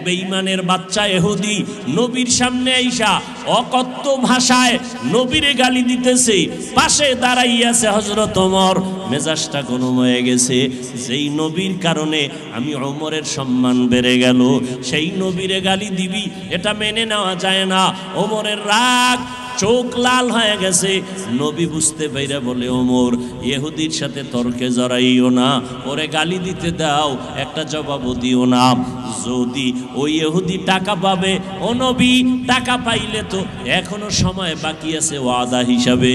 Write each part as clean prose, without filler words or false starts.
বেঈমানের বাচ্চা ইহুদি নবীর সামনে আইসা অকথ্য ভাষায় নবীরে গালি দিতেছে। পাশে দাঁড়াইয়াছে হযরত ওমর, মেজাজটা গরম হয়ে গেছে। যেই নবীর কারণে আমি ওমরের সম্মান বেড়ে গেল, সেই নবীরে গালি দিবি, এটা মেনে নেওয়া যায় না। ওমরের রাগ, চোখ লাল হয়ে গেছে। নবী বুঝতে পাইরা বলে, ওমর, ইহুদির সাথে তর্কে জড়াইও না, ওরে গালি দিতে দাও, একটা জবাবও দিও না। যদি ওই ইহুদি টাকা পাবে, ও নবী, টাকা পাইলে তো এখনো সময় বাকি আছে ওয়াদা হিসাবে,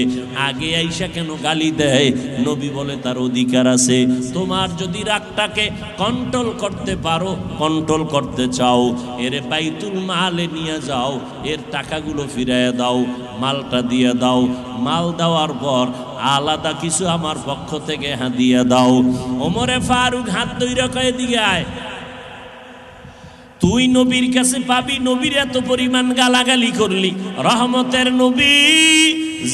আগে আইসা কেন গালি দেয়? নবী বলে, তার অধিকার আছে। তোমার যদি রাগটাকে কন্ট্রোল করতে পারো, কন্ট্রোল করতে চাও, এরে বাইতুল মালে নিয়ে যাও, এর টাকাগুলো ফিরাইয়া দাও, মালটা দিয়ে দাও। মাল দেওয়ার পর আলাদা কিছু আমার পক্ষ থেকে হাদিয়া দাও। ওমরে ফারুক হাত ধইরা কয়ে, দিকে আয়, তুই নবীর কাছে পাবি, নবীর এত পরিমাণ গালাগালি করলি। রহমতের নবী,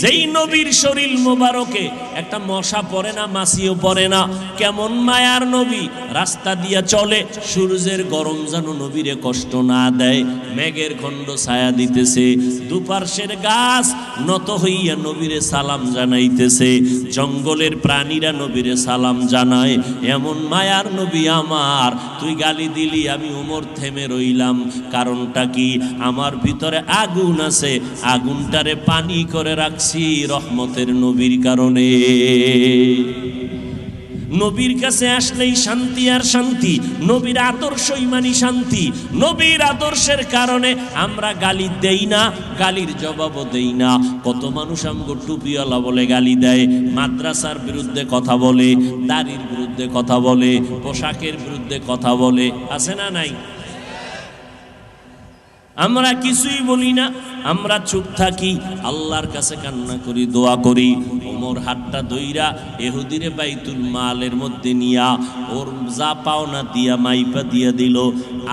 যেই নবীর শরীর মোবারকে একটা মশা পড়ে না, মাছিও পড়ে না, কেমন মায়ার নবী, রাস্তা দিয়া চলে, সূর্যের গরম যেন নবীরে কষ্ট না দেয়, মেঘের খণ্ড ছায়া দিতেছে, দুপার্শ্বের গাছ নত হইয়া নবীরে সালাম জানাইতেছে, জঙ্গলের প্রাণীরা নবীরে সালাম জানায়। এমন মায়ার নবী আমার, তুই গালি দিলি, আমি ওমর থেমে রইলাম। কারণটা কি? আমার ভিতরে আগুন আছে, আগুনটারে পানি করে রাখছি রহমতের নবীর কারণে। নবীর কাছে আসলেই শান্তি আর শান্তি, নবীর আদর্শই মানি শান্তি। নবীর আদর্শের কারণে আমরা গালি দেই না, গালির জবাবও দেই না। কত মানুষ আমগো টুপিওয়ালা বলে গালি দেয়, মাদ্রাসার বিরুদ্ধে কথা বলে, দাড়ির বিরুদ্ধে কথা বলে, পোশাকের বিরুদ্ধে কথা বলে, আছে না নাই? আমরা কিছুই বলি না, আমরা চুপ থাকি, আল্লাহর কাছে কান্না করি, দোয়া করি। ওমর হাতটা ধইরা ইহুদিরে বাইতুল মালের মধ্যে নিয়া ওর যা পাওনা দিয়া মাইপা দিয়া দিল,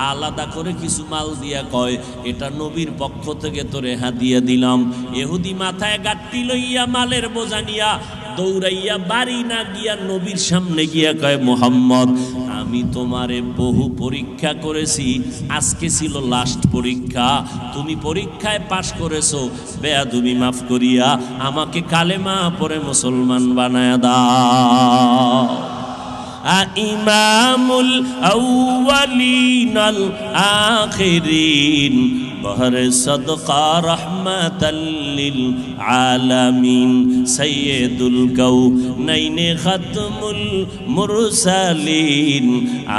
আলাদা করে কিছু মাল দিয়া কয়, এটা নবীর পক্ষ থেকে তোরে হাদিয়া দিলাম। ইহুদি মাথায় গাঁটটি লইয়া মালের বোঝা নিয়া দৌড়াইয়া বাড়ি না গিয়া নবীর সামনে গিয়া কয়, মুহাম্মদ, আমি তোমারে বহু পরীক্ষা করেছি, আজকে ছিল লাস্ট পরীক্ষা, তুমি পরীক্ষায় পাশ করেছো, বেয়াদবি মাফ করিয়া আমাকে কালেমা পড়ে মুসলমান বানায়া দাও। ইমামুল আউয়ালিন আল আখিরিন বহরে সদকা রহমাতাল লিল আলামিন সাইয়্যিদুল কাউনাইনে খাতমুল মুরসালিন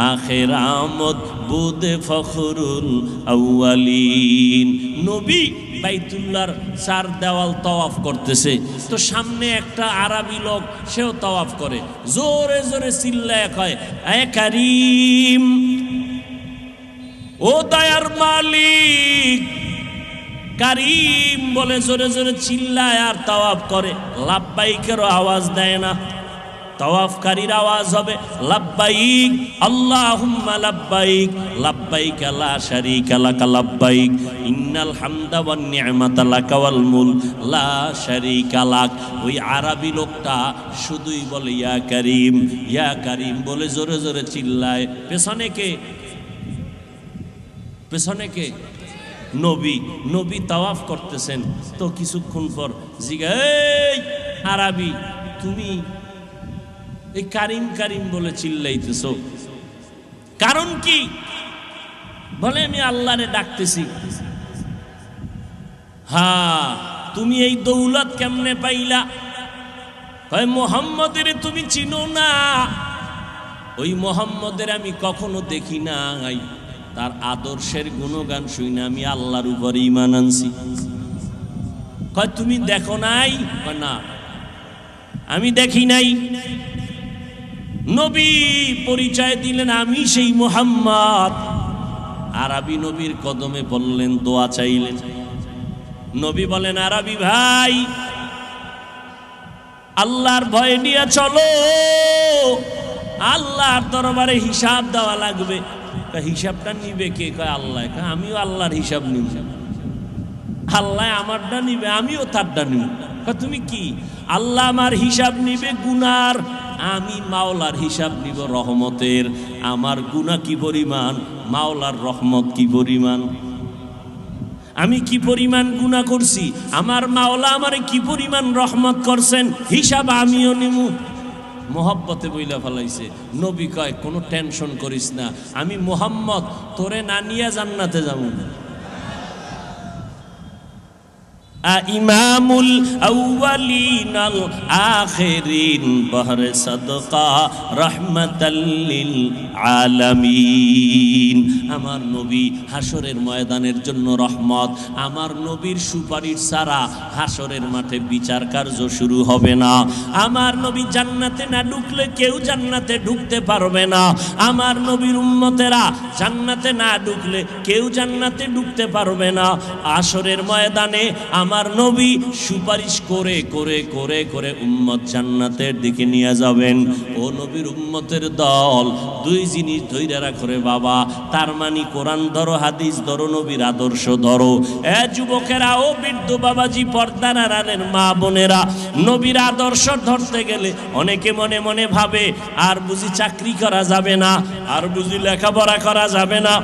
আখির আমদ বুদে ফখরুল আউয়ালিন। নবী বাইতুল্লাহর চার দেওয়াল তাওয়াফ করতেছে, তো সামনে একটা আরবি লোক, সেও তাওয়াফ করে, জোরে জোরে চিল্লায় কয়, এ কারীম, ও দয়ার মালিক, কারীম বলে জোরে জোরে চিল্লায় আর তাওয়াফ করে। লাব্বাইকেরও আওয়াজ দেয় না, তাওয়াফকারীর আওয়াজ হবে লাব্বাইক আল্লাহুম্মা লাব্বাইক, লাব্বাইক লা শারীকা লাকা লাব্বাইক, ইন্নাল হামদা ওয়ান নি'মাতা লাকা ওয়াল মুলক লা শারীকা লাক। ওই আরবি লোকটা শুধুই বলে ইয়া কারীম, ইয়া কারীম বলে জোরে জোরে চিল্লায়। পেছনে কে? পেছনে কে? নবী। নবী তাওয়াফ করতেছেন, তো কিছুক্ষণ পর জিজ্ঞাসা, এই আরবি, তুমি এই কারিম কারিম বলে চিল্লাইতেছো, কারণ কি? বলে, আমি আল্লাহরে ডাকতেছি। হ্যাঁ, তুমি এই দৌলত কেমনে পাইলা? কয়, মুহাম্মদের তুমি চিনো না? ওই মুহাম্মদের আমি কখনো দেখি নাই, তার আদর্শের গুণগান শুনে আমি আল্লাহর উপরে ঈমান আনছি। কয়, তুমি দেখো নাই? কয়, না, আমি দেখি নাই। নবী পরিচয় দিলেন, আমি সেই মুহাম্মদ। আরবি নবীর কদমে পড়লেন, দোয়া চাইলেন। নবী বলেন, আরবি ভাই, আল্লাহর ভয় নিয়ে চলো, আল্লাহর দরবারে হিসাব দেওয়া লাগবে। হিসাবটা নিবে কে? কয়, আল্লাহ। আমিও আল্লাহর হিসাব নিব। আল্লাহ আমারটা নিবে, আমিও তারটা নিব। তুমি কি? আল্লাহ আমার হিসাব নিবে গুনার, আমি মাওলার হিসাব নিব রহমতের। আমার গুনাহ কি পরিমাণ, মাওলার রহমত কি পরিমাণ। আমি কি পরিমাণ গুনাহ করছি, আমার মাওলা আমারে কি পরিমাণ রহমত করছেন, হিসাব আমিও নিমু। মোহাব্বতে বইলা ফেলাইছে। নবী কয় কোনো টেনশন করিস না, আমি মুহাম্মদ তোরে না নিয়ে জান্নাতে যাবো। ইমামুল আউয়ালিন আল আখিরিন বহরে সাদকা রাহমাতাল লিল আলামিন। আমার নবী হাসরের ময়দানের জন্য রহমত। আমার নবীর সুপারিশ ছাড়া হাসরের মাঠে বিচার কার্য শুরু হবে না। আমার নবী জান্নাতে না ঢুকলে কেউ জান্নাতে ঢুকতে পারবে না। আমার নবীর উম্মতেরা জান্নাতে না ঢুকলে কেউ জান্নাতে ঢুকতে পারবে না। হাসরের ময়দানে আমার নবী সুপারিশ করে করে করে করে উম্মত জান্নাতের দিকে নিয়ে যাবেন। ও নবীর উম্মতের দল, দুই জিনিস ধইরা রাখো রে বাবা। তার মানে কোরআন ধরো, হাদিস ধরো, নবীর আদর্শ ধরো। এ যুবকেরা, ও বৃদ্ধ বাবাজি, পর্দার আড়ালের মা বোনেরা, নবীর আদর্শ ধরতে গেলে অনেকে মনে মনে ভাবে আর বুঝি চাকরি করা যাবে না, আর বুঝি লেখাপড়া করা যাবে না,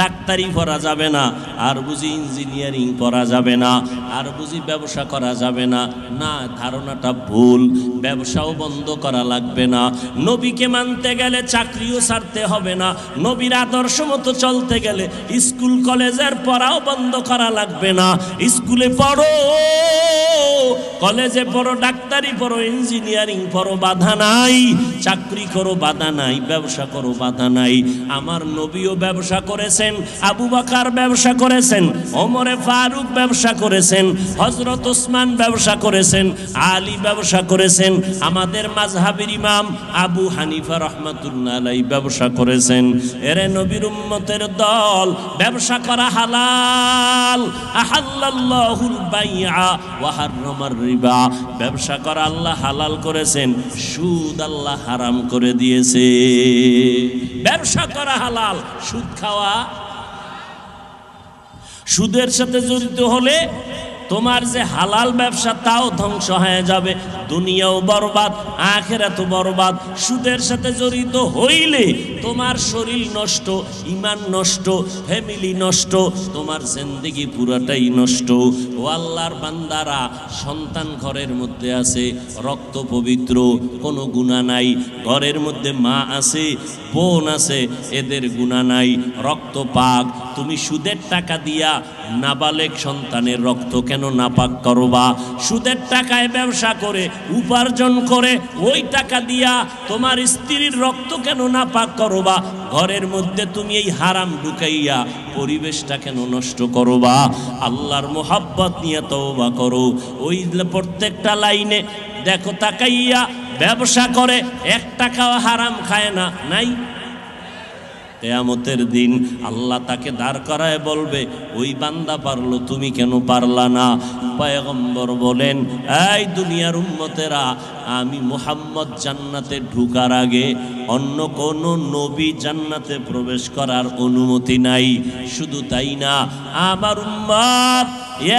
ডাক্তারি পড়া যাবে না, আর বুঝি ইঞ্জিনিয়ারিং পড়া যাবে না, আর বুঝি ব্যবসা করা যাবে না। না, ধারণাটা ভুল। ব্যবসাও বন্ধ করা লাগবে না। নবীকে মানতে গেলে চাকরিও ছাড়তে হবে না। নবীর আদর্শ মতো চলতে গেলে স্কুল কলেজের পড়াও বন্ধ করা লাগবে না। স্কুলে পড়ো, কলেজে পড়ো, ডাক্তারি পড়ো, ইঞ্জিনিয়ারিং পড়ো, বাধা নাই। চাকরি করো, বাধা নাই। ব্যবসা করো, বাধা নাই। আমার নবীও ব্যবসা করেছেন, আবু বকর ব্যবসা করেছেন, ওমরে ফারুক ব্যবসা করেছেন, হযরত ওসমান ব্যবসা করেছেন, আলী ব্যবসা করেছেন, আমাদের মাযহাবের ইমাম আবু হানিফা রাহমাতুল্লাহ আলাইহি ব্যবসা করেছেন। এরে নবীর উম্মতের দল, ব্যবসা করা হালাল। আহাল্লাল্লাহুল বাইআ ওয়া হাররামার রিবা। ব্যবসা করা আল্লাহ হালাল করেছেন, সুদ আল্লাহ হারাম করে দিয়েছে। ব্যবসা করা হালাল, সুদ খাওয়া। সুদের সাথে জড়িত হলে তোমার যে হালাল ব্যবসা তাও ধ্বংস হয়ে যাবে, দুনিয়াও বরবাদ, আখিরাতও বরবাদ। সুদের সাথে জড়িত হইলে তোমার শরীর নষ্ট, ঈমান নষ্ট, ফ্যামিলি নষ্ট, তোমার জিন্দেগি পুরাটাই নষ্ট। ও আল্লাহর বান্দারা, সন্তান ঘরের মধ্যে আছে, রক্ত পবিত্র, কোনো গুনাহ নাই। ঘরের মধ্যে মা আছে, বোন আছে, এদের গুনাহ নাই, রক্ত পাক। তুমি সুদের টাকা দিয়া নাবালেগ সন্তানের রক্ত কেন নাপাক করবা? সুদের টাকায় ব্যবসা করে উপার্জন করে ওই টাকা দিয়া তোমার স্ত্রীর রক্ত কেন নাপাক করবা? ঘরের মধ্যে তুমি এই হারাম ঢুকাইয়া পরিবেশটা কেন নষ্ট করবা? আল্লাহর মোহাব্বত নিয়ে তওবা করো। ওই প্রত্যেকটা লাইনে দেখো তাকাইয়া, ব্যবসা করে 1 টাকাও হারাম খায় না, নাই? কিয়ামতের দিন আল্লাহ তাকে দাঁড় করায় বলবে, ওই বান্দা পারলো, তুমি কেন পারলা না? পয়গম্বর বলেন, এই দুনিয়ার উম্মতেরা, আমি মুহাম্মদ জান্নাতে ঢুকার আগে অন্য কোন নবী জান্নাতে প্রবেশ করার অনুমতি নাই। শুধু তাই না, আমার উম্মত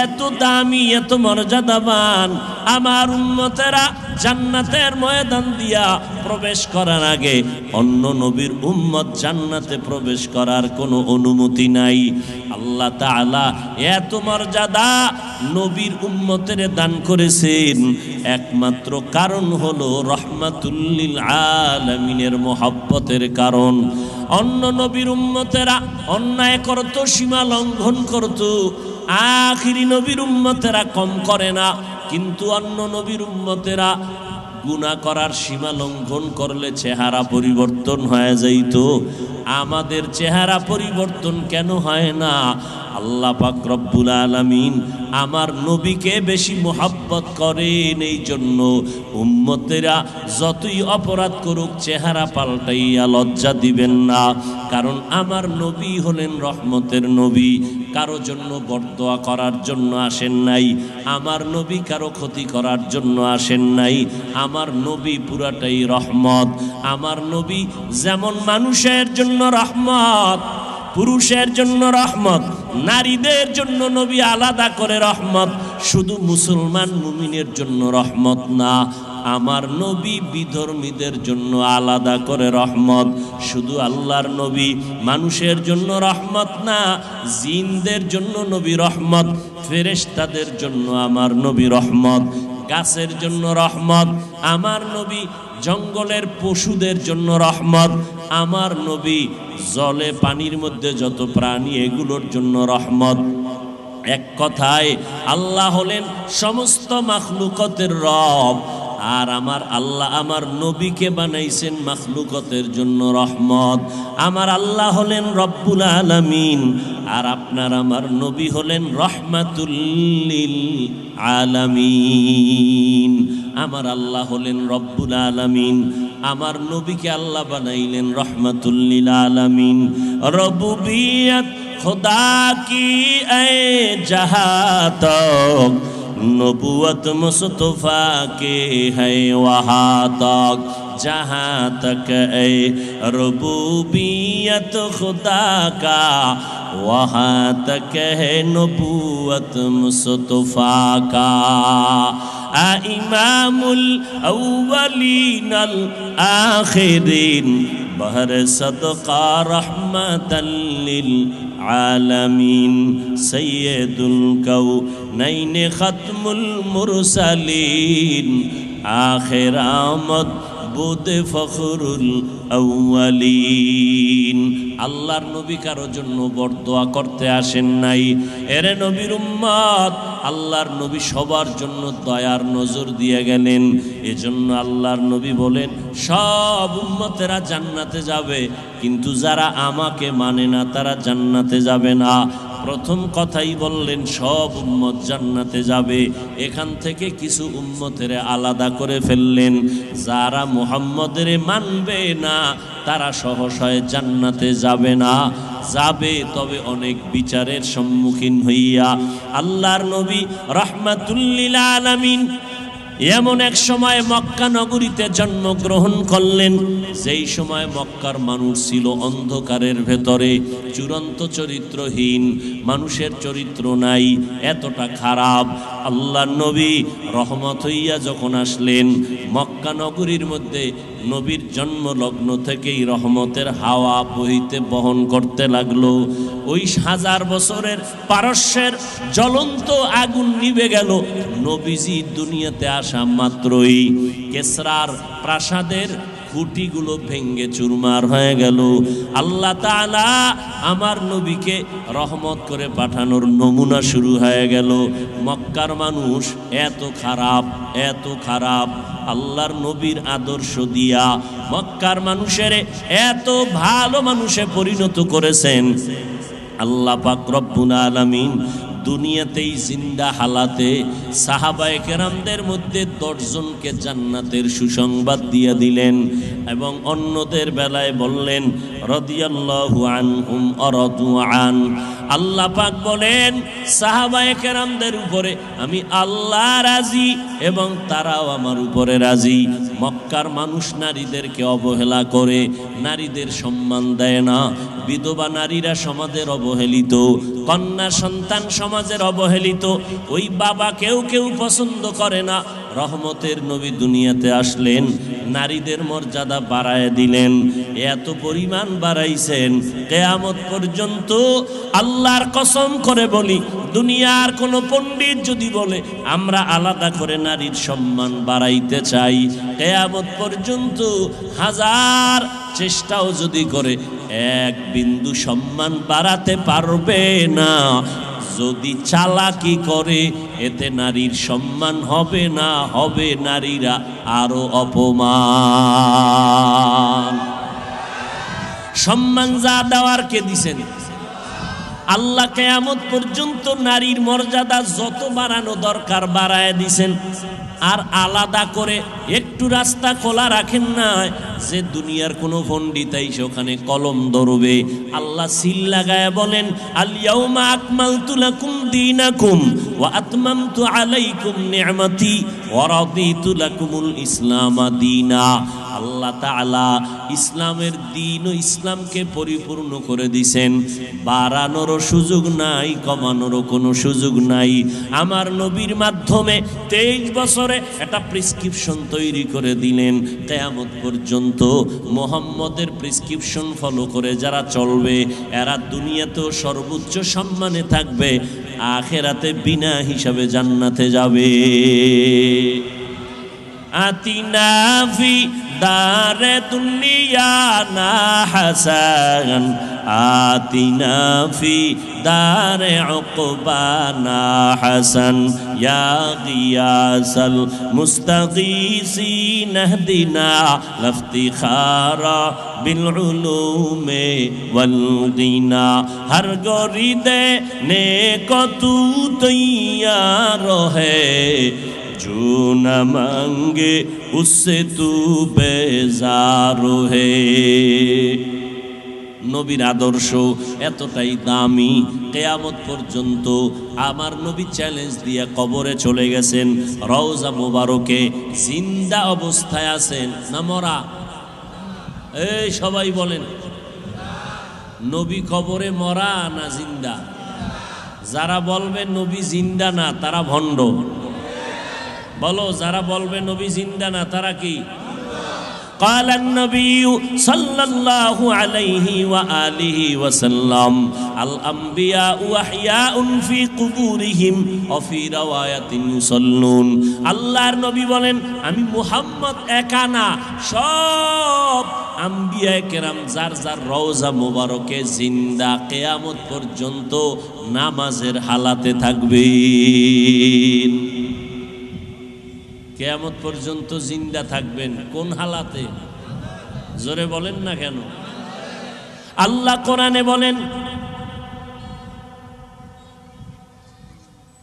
এত দামি, এত মর্যাদাবান, আমার উম্মতেরা জান্নাতের ময়দান দিয়া প্রবেশ করার আগে অন্য নবীর উম্মত জান্নাতে প্রবেশ করার কোনো অনুমতি নাই। আল্লাহ তাআলা এত মর্যাদা নবীর উম্মতের দান করেছেন, একমাত্র কারণ হলো রহমাতুল লিল আলামিনের মহব্বতের কারণ। অন্য নবীর উম্মতেরা অন্যায় করত, সীমা লঙ্ঘন করত, আখিরি নবীর উম্মতেরা কম করে না। কিন্তু অন্য নবীর উম্মতেরা গুনাহ করার সীমা লঙ্ঘন করলে চেহারা পরিবর্তন হয়ে যাইত। আমাদের চেহারা পরিবর্তন কেন হয় না? আল্লাহ পাক রব্বুল আলামিন আমার নবীকে বেশি মোহাব্বত করেন, এই জন্য উম্মতেরা যতই অপরাধ করুক চেহারা পাল্টাইয়া লজ্জা দিবেন না। কারণ আমার নবী হলেন রহমতের নবী, কারো জন্য বরদোয়া করার জন্য আসেন নাই। আমার নবী কারো ক্ষতি করার জন্য আসেন নাই। আমার নবী পুরাটাই রহমত। আমার নবী যেমন মানুষের জন্য রহমত, পুরুষের জন্য রহমত, নারীদের জন্য নবী আলাদা করে রহমত। শুধু মুসলমান মুমিনের জন্য রহমত না, আমার নবী বিধর্মীদের জন্য আলাদা করে রহমত। শুধু আল্লাহর নবী মানুষের জন্য রহমত না, জিনদের জন্য নবী রহমত, ফেরেশতাদের জন্য আমার নবী রহমত, গাছের জন্য রহমত আমার নবী, জঙ্গলের পশুদের জন্য রহমত আমার নবী, জলে পানির মধ্যে যত প্রাণী এগুলোর জন্য রহমত। এক কথায় আল্লাহ হলেন সমস্ত মাখলুকতের রব, আর আমার আল্লাহ আমার নবীকে বানাইছেন মাখলুকতের জন্য রহমত। আমার আল্লাহ হলেন রব্বুল আলামিন, আর আপনার আমার নবী হলেন রহমাতুল লিল আলামিন। আমার আল্লাহ হলেন রব্বুল আলামিন, আমার নবীকে আল্লাহ বানাইলেন রহমাতুল লিল আলামিন। রব্বুবিয়ত खुदा की ऐ जहाँ तक नबूवत मुस्तफ़ा के है वहाँ तक, जहाँ तक ऐ रबूबियत खुदा का वहाँ तक है नबूवत मुस्तफ़ा का। इमामुल अव्वलीन अल आखिरीन बहर सदका रहमतल लिल आलमीन सैयदुल कौनैन खत्मुल मुरसलीन आखिर आमद बुद फखरुल अव्वलीन। আল্লাহর নবী কারো জন্য বরদোয়া করতে আসেন নাই। এরে নবীর উম্মত, আল্লাহর নবী সবার জন্য দয়ার নজর দিয়ে গেলেন। এজন্য আল্লাহর নবী বলেন সব উম্মতেরা জান্নাতে যাবে, কিন্তু যারা আমাকে মানে না তারা জান্নাতে যাবে না। প্রথম কথাই বললেন সব উম্মত জান্নাতে যাবে। এখান থেকে কিছু উম্মতের আলাদা করে ফেললেন, যারা মুহাম্মদের মানবে না তারা সহসায় জান্নাতে যাবে না, যাবে তবে অনেক বিচারের সম্মুখীন হইয়া। আল্লাহর নবী রাহমাতুল লিল আলামিন এমন এক সময় মক্কা নগরীতে জন্মগ্রহণ করলেন, যেই সময় মক্কার মানুষ ছিল অন্ধকারের ভেতরে, চূড়ান্ত চরিত্রহীন, মানুষের চরিত্র নাই, এতটা খারাপ। আল্লাহর নবী রহমত হইয়া যখন আসলেন মক্কা নগরীর মধ্যে, নবীর জন্ম লগ্ন থেকেই রহমতের হাওয়া বহিতে বহন করতে লাগলো। ওই 1000 বছরের পারস্যের জ্বলন্ত আগুন নিভে গেল নবীজি দুনিয়াতে আসা মাত্রই। কেসরার প্রাসাদের খুঁটিগুলো ভেঙ্গে চুরমার হয়ে গেল। আল্লাহ তাআলা আমার নবীকে রহমত করে পাঠানোর নমুনা শুরু হয়ে গেল। মক্কার মানুষ এত খারাপ, এত খারাপ, আল্লাহর নবীর আদর্শ দিয়া মক্কার মানুষের এত ভালো মানুষে পরিণত করেছেন আল্লাহ পাক রব্বুল আলামিন। দুনিয়াতেই জিন্দা হালাতে সাহাবায়ে কেরামদের মধ্যে 10 জনকে জান্নাতের সুসংবাদ দিয়ে দিলেন, এবং অন্যদের বেলায় বললেন রাদিয়াল্লাহু আনহুম ওয়া রাদু আন। আল্লাহ পাক বলেন সাহাবায়ে কেরামদের উপরে আমি আল্লাহ রাজি এবং তারাও আমার উপরে রাজি। মক্কার মানুষ নারীদেরকে অবহেলা করে, নারীদের সম্মান দেয় না, বিধবা নারীরা সমাজের অবহেলিত, কন্যা সন্তান সমাজের অবহেলিত, ওই বাবা কেউ পছন্দ করে না। রহমতের নবী দুনিয়াতে আসলেন, নারীদের মর্যাদা বাড়ায় দিলেন, এত পরিমাণ বাড়াইছেন কিয়ামত পর্যন্ত। আল্লাহর কসম করে বলি, দুনিয়ার কোন পণ্ডিত যদি বলে আমরা আলাদা করে নারীর সম্মান বাড়াইতে চাই, কিয়ামত পর্যন্ত 1000 চেষ্টাও যদি করে 1 বিন্দু সম্মান বাড়াতে পারবে না। যদি চালাকি করে এতে নারীর সম্মান হবে না, হবে নারীরা আরো অপমান। সম্মান যা দেওয়ার কে দিছেন? আল্লাহ কিয়ামত পর্যন্ত নারীর মর্যাদা যত বাড়ানো দরকার বাড়ায় দিছেন। আর আলাদা করে একটু রাস্তা খোলা রাখেন না যে দুনিয়ার কোনো পণ্ডিত এসে ওখানে কলম ধরবে। আল্লাহ সিল লাগায় বলেন আল ইয়াউমা আকমালতু লাকুম দীনাকুম ওয়া আতমামতু আলাইকুম নি'মাতি ওয়া রাদিতু লাকুমুল ইসলাম দীনা। আল্লাহ তাআলা ইসলামের দ্বীন ও ইসলামকে পরিপূর্ণ করে দিয়েছেন। বাড়ানোরও সুযোগ নাই, কমানোরও কোনো সুযোগ নাই। আমার নবীর মাধ্যমে 23 বছরে একটা প্রেসক্রিপশন তৈরি করে দিলেন। কিয়ামত পর্যন্ত মুহাম্মদের প্রেসক্রিপশন ফলো করে যারা চলবে এরা দুনিয়াতেও সর্বোচ্চ সম্মানে থাকবে, আখিরাতে বিনা হিসাবে জান্নাতে যাবে। আতিনা ফি দারে দুনিয়া না হাসান, আতিনা ফি দারে উকবানা হাসান, ইয়া গিয়াসাল মুস্তাগীসিন ইহদিনা লাফতিখারা বিল উলুমে ওয়াল গিনা। হর গরিদে নেকো তু তৈয়ার হে, जो न मांगे उससे तू बेजार है। নবীর আদর্শ এতটাই দামি, কিয়ামত পর্যন্ত আমার নবী চ্যালেঞ্জ দিয়ে কবরে চলে গেছেন। রওজা মোবারকে জিন্দা অবস্থায় আছেন না মরা? এই সবাই বলেন, নবী কবরে মরা না জিন্দা? যারা বলবে নবী জিন্দা না তারা ভণ্ড। বলো, যারা বলবে নবী জিন্দা না তারা কি? قال النبي صلى الله عليه وآله وسلم الأنبياء أحياء في قبورهم وفي رواية يصلون। আল্লাহর নবী বলেন, আমি মুহাম্মদ একা না, সব আম্বিয়া কেরাম যার যার রওজা মোবারকে জিন্দা, কিয়ামত পর্যন্ত নামাজের হালাতে থাকবেন। কিয়ামত পর্যন্ত জিন্দা থাকবেন। কোন হালাতে? জোরে বলেন না কেন? আল্লাহ কোরআনে বলেন,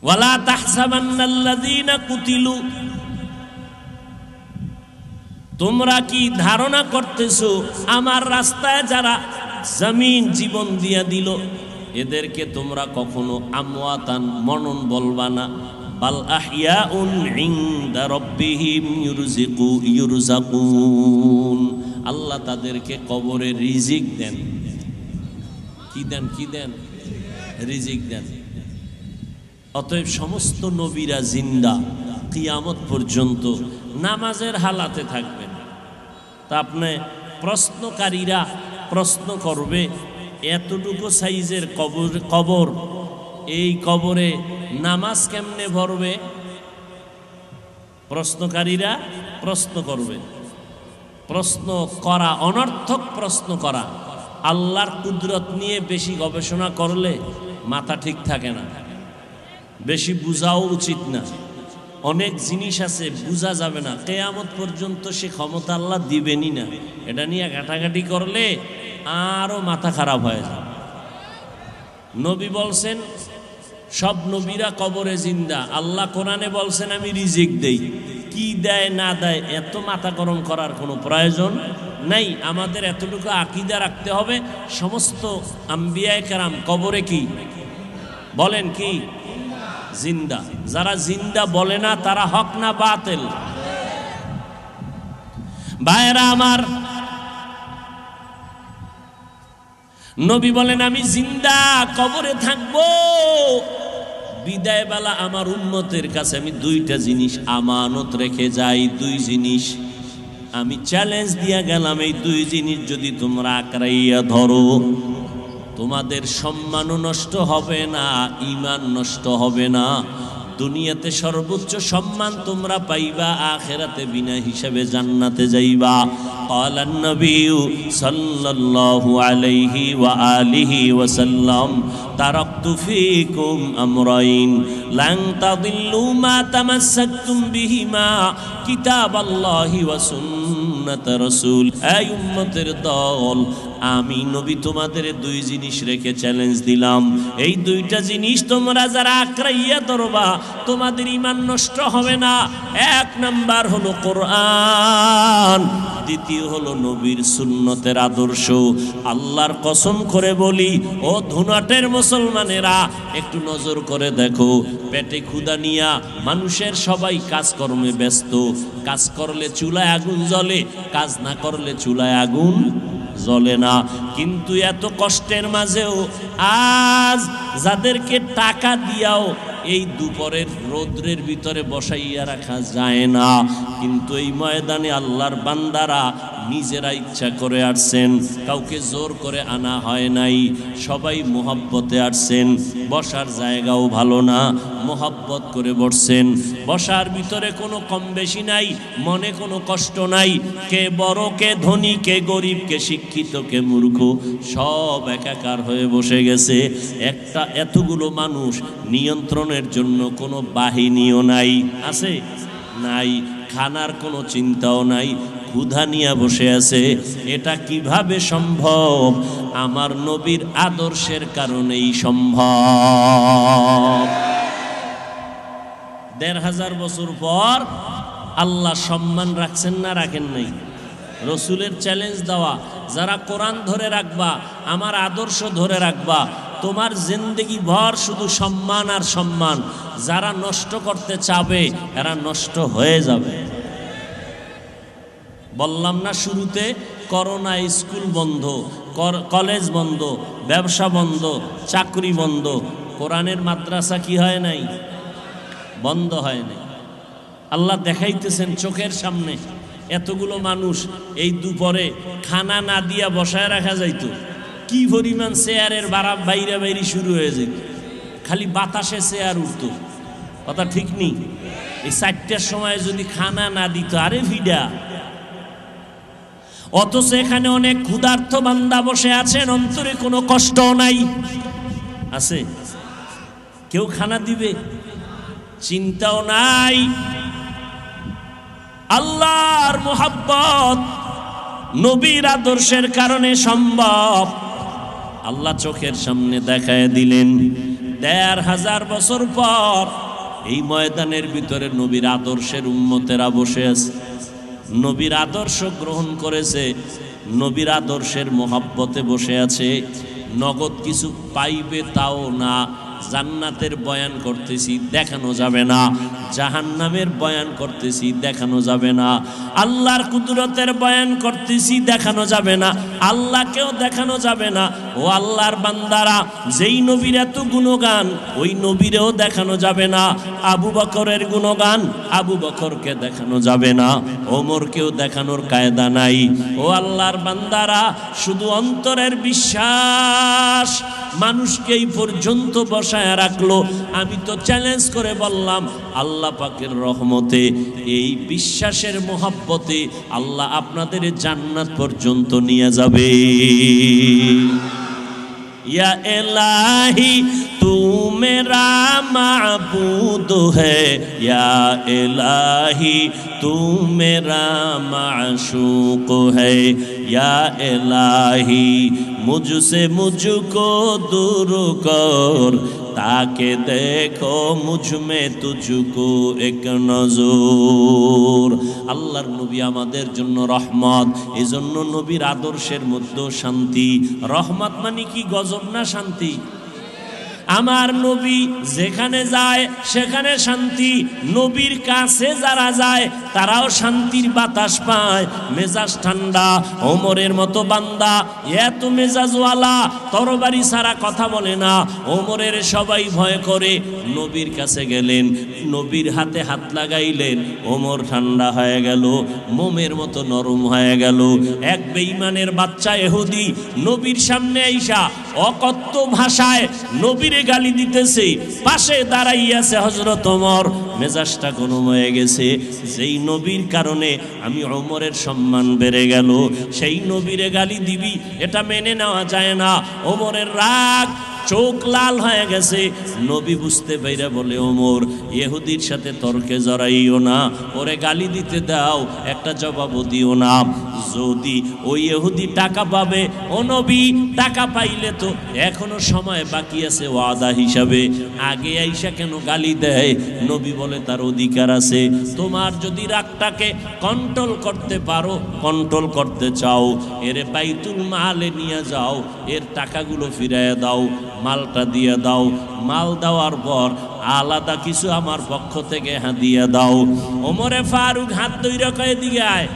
ওয়ালা তাহসাবান্নাল্লাযীনা কুতিলু, তোমরা কি ধারণা করতেছো আমার রাস্তায় যারা জমিন জীবন দিয়া দিল এদেরকে তোমরা কখনো আমওয়াতান মনন বলবা না? বাল আহইয়াউন ইনদা রাব্বিহিম ইউরযাকুন। আল্লাহ তাদেরকে কবরে রিজিক দেন। কি দেন? কি দেন? রিজিক দেন। অতএব সমস্ত নবীরা জিন্দা, কিয়ামত পর্যন্ত নামাজের হালাতে থাকবেন। তা আপনি প্রশ্নকারীরা প্রশ্ন করবে, এতটুকু সাইজের কবর, এই কবরে নামাজ কেমনে ভরবে? প্রশ্নকারীরা প্রশ্ন করবে। প্রশ্ন করা অনর্থক, প্রশ্ন করা। আল্লাহর কুদরত নিয়ে বেশি গবেষণা করলে মাথা ঠিক থাকে না, বেশি বুঝাও উচিত না। অনেক জিনিস আছে বুঝা যাবে না, কিয়ামত পর্যন্ত সে ক্ষমতা আল্লাহ দিবেনই না। এটা নিয়ে ঘাটাঘাটি করলে আরো মাথা খারাপ হয়ে যায়। নবী বলছেন সব নবীরা কবরে জিন্দা। আল্লাহ কোরআনে বলছেন আমি রিজিক দেই। কি দেয় না দেয় এত মাথা গরম করার কোনো প্রয়োজন নাই। আমাদের এতটুকু আকীদা রাখতে হবে, সমস্ত আম্বিয়ায়ে কেরাম কবরে কি বলেন? কি জিন্দা। যারা জিন্দা বলে না তারা হক না বাতিল? ভাইরা আমার, নবী বলেন আমি জিন্দা কবরে থাকবো। বিদায় বেলা আমার উম্মতের কাছে আমি দুইটা জিনিস আমানত রেখে যাই। দুই জিনিস আমি চ্যালেঞ্জ দিয়া গেলাম, এই দুই জিনিস যদি তোমরা আঁকড়াইয়া ধরো তোমাদের সম্মানও নষ্ট হবে না, ঈমান নষ্ট হবে না। দুনিয়াতে সর্বোচ্চ সম্মান তোমরা পাইবা, আখিরাতে বিনা হিসাবে জান্নাতে যাইবা। ক্বালান নবী সাল্লাল্লাহু আলাইহি ওয়া আলিহি ওয়াসাল্লাম তারাকতু ফীকুম আমরাইন লান তাদিল্লু মা তামাসসাকতুম বিহিমা কিতাবাল্লাহি ওয়া সুন্নাত রাসূল। এই উম্মতের দল, আমি নবী তোমাদের দুই জিনিস রেখে চ্যালেঞ্জ দিলাম, এই দুইটা জিনিস তোমরা যারা আঁকড়াইয়া ধরবা তোমাদের ঈমান নষ্ট হবে না। এক নাম্বার হলো কোরআন, দ্বিতীয় হলো নবীর সুন্নতের আদর্শ। আল্লাহর কসম করে বলি ও ধুনাটের মুসলমানেরা, একটু নজর করে দেখো, পেটে ক্ষুধা নিয়া মানুষের সবাই কাজকর্মে ব্যস্ত। কাজ করলে চুলায় আগুন জ্বলে, কাজ না করলে চুলায় আগুন জ্বলে না। কিন্তু এত কষ্টের মাঝেও আজ যাদেরকে টাকা দিয়াও এই দুপুরের রৌদ্রের ভিতরে বসাইয়া রাখা যায় না, কিন্তু এই ময়দানে আল্লাহর বান্দারা নিজেরা ইচ্ছা করে আসছেন, কাউকে জোর করে আনা হয় নাই, সবাই মোহাব্বতে আসছেন। বসার জায়গাও ভালো না, মোহাব্বত করে বসছেন। বসার ভিতরে কোনো কম বেশি নাই, মনে কোনো কষ্ট নাই। কে বড়, কে ধনী, কে গরিব, কে শিক্ষিত, কে মূর্খ, সব একাকার হয়ে বসে গেছে। একটা এতগুলো মানুষ নিয়ন্ত্রণের জন্য কোনো বাহিনীও নাই, আছে নাই, খানার কোনো চিন্তাও নাই, ক্ষুধা নিয়ে বসে আছে। এটা কিভাবে সম্ভব? আমার নবীর আদর্শের কারণেই সম্ভব। ১৫০০ বছর পর আল্লাহ সম্মান রাখছেন না রাখেন নাই? রসুলের চ্যালেঞ্জ দেওয়া, যারা কোরআন ধরে রাখবা, আমার আদর্শ ধরে রাখবা, তোমার জিন্দেগি ভর শুধু সম্মান আর সম্মান। যারা নষ্ট করতে চাবে এরা নষ্ট হয়ে যাবে। বললাম না শুরুতে, করোনা, স্কুল বন্ধ, কলেজ বন্ধ, ব্যবসা বন্ধ, চাকরি বন্ধ, কোরআনের মাদ্রাসা কি হয় নাই? বন্ধ হয় নাই। আল্লাহ দেখাইতেছেন চোখের সামনে, এতগুলো মানুষ এই দুপুরে খানা না দিয়া বসায় রাখা যাইতো, কি পরিমাণ চেয়ারের বাইরে বাইরে শুরু হয়ে যেত, খালি বাতাসে চেয়ার উঠত। কথা ঠিক নেই? এই 4টার সময় যদি খানা না দিত, আরে ভিডা। অথচ এখানে অনেক ক্ষুধার্ত বান্দা বসে আছেন, অন্তরে কোনো কষ্ট নাই, আছে? কেউ খানা দিবে? চিন্তাও নাই। আল্লাহর মুহাব্বত নবীর আদর্শের কারণে সম্ভব। আল্লাহ চোখের সামনে দেখায় দিলেন। ১৫০০ বছর পর এই ময়দানের ভিতরে নবীর আদর্শের উম্মতেরা বসে আছে, নবীর আদর্শ গ্রহণ করেছে, নবীর আদর্শের মোহাব্বতে বসে আছে। নগদ কিছু পাইবে তাও না। জান্নাতের বয়ান করতেছি, দেখানো যাবে না। জাহান্নামের বয়ান করতেছি, দেখানো যাবে না। আল্লাহর কুদরতের বয়ান করতেছি, দেখানো যাবে না। আল্লাহকেও দেখানো যাবে না। ও আল্লাহর বান্দারা, যেই নবীর এত গুণগান, ওই নবীরেও দেখানো যাবে না। আবু বকরের গুণগান, আবু বকরকে দেখানো যাবে না। ওমরকেও দেখানোর কায়দা নাই। ও আল্লাহর বান্দারা, শুধু অন্তরের বিশ্বাস মানুষকে এই পর্যন্ত বসায় রাখলো। আমি তো চ্যালেঞ্জ করে বললাম, আল্লাহ পাকের রহমতে, এই বিশ্বাসের মোহাব্বতে আল্লাহ আপনাদের জান্নাত পর্যন্ত নিয়ে যাবে। या इलाही तू मेरा माबूद है, या इलाही तू मेरा माशूक है, या इलाही मुझसे मुझको दूर कर, ताके देखो मुझ में तुझको एक नजर। আল্লাহর নবী আমাদের জন্য রহমত, এজন্য নবীর আদর্শের মধ্যে শান্তি। রহমত মানে কি গজব না শান্তি? আমার নবী যেখানে যায় সেখানে শান্তি। নবীর কাছে যারা যায় তারাও শান্তির বাতাস পায়, মেজাজ ঠান্ডা। ওমরের মতো বান্দা এত মেজাজওয়ালা, তরবারি ছাড়া কথা বলে না। ওমরের সবাই ভয় করে। নবীর কাছে গেলেন, নবীর হাতে হাত লাগাইলেন, ওমর ঠান্ডা হয়ে গেল, মোমের মতো নরম হয়ে গেল। এক বেঈমানের বাচ্চা ইহুদি নবীর সামনে আইসা অকথ্য ভাষায় নবীর গালি দিতেছে, পাশে দাঁড়াইয়াছে হযরত ওমর। মেজাজটা গরম হয়ে গেছে। যেই নবীর কারণে আমি ওমরের সম্মান বেড়ে গেল, সেই নবীরে গালি দিবি, এটা মেনে নেওয়া যায় না। ওমরের রাগ চোখ লাল হয়ে গেছে। নবী বুঝতে পাইরা বলে, ওমর ইহুদির সাথে তর্কে জড়াইও না, ওরে গালি দিতে দাও, একটা জবাবও দিও না। যদি ওই ইহুদি টাকা পাবে, ও নবী টাকা পাইলে তো এখনো সময় বাকি আছে ওয়াদা হিসাবে, আগে আইসা কেন গালি দেয়? নবী বলে তার অধিকার আছে। তোমার যদি রাগটাকে কন্ট্রোল করতে পারো, কন্ট্রোল করতে চাও, এর বাইতুল মালে নিয়ে যাও, এর টাকাগুলো ফিরাইয়া দাও, মালটা দিয়ে দাও। মাল দেওয়ার পর আলাদা কিছু আমার পক্ষ থেকে হাদিয়া দাও। ওমরে ফারুক হাত ধইরা কয়ে দিকে আয়,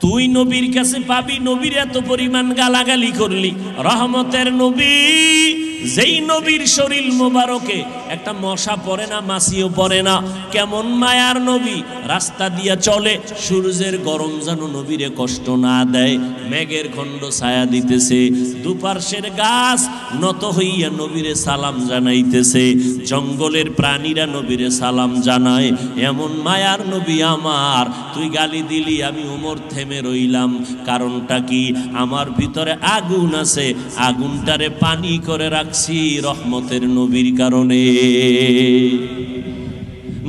তুই নবীর কাছে পাবি, নবীর এত পরিমাণ গালাগালি করলি। রহমতের নবী, যেই নবীর শরীর মোবারকে একটা মশা পড়ে না, মাছিও পড়ে না, কেমন মায়ার নবী, রাস্তা দিয়া চলে, সূর্যের গরম যেন নবীরে কষ্ট না দেয়, মেঘের খণ্ড ছায়া দিতেছে, দুপার্শ্বের গাছ নত হইয়া নবীরে সালাম জানাইতেছে, জঙ্গলের প্রাণীরা নবীরে সালাম জানায়। এমন মায়ার নবী আমার, তুই গালি দিলি, আমি ওমর থেমে রইলাম। কারণটা কি? আমার ভিতরে আগুন আছে, আগুনটারে পানি করে রাখছি রহমতের নবীর কারণে।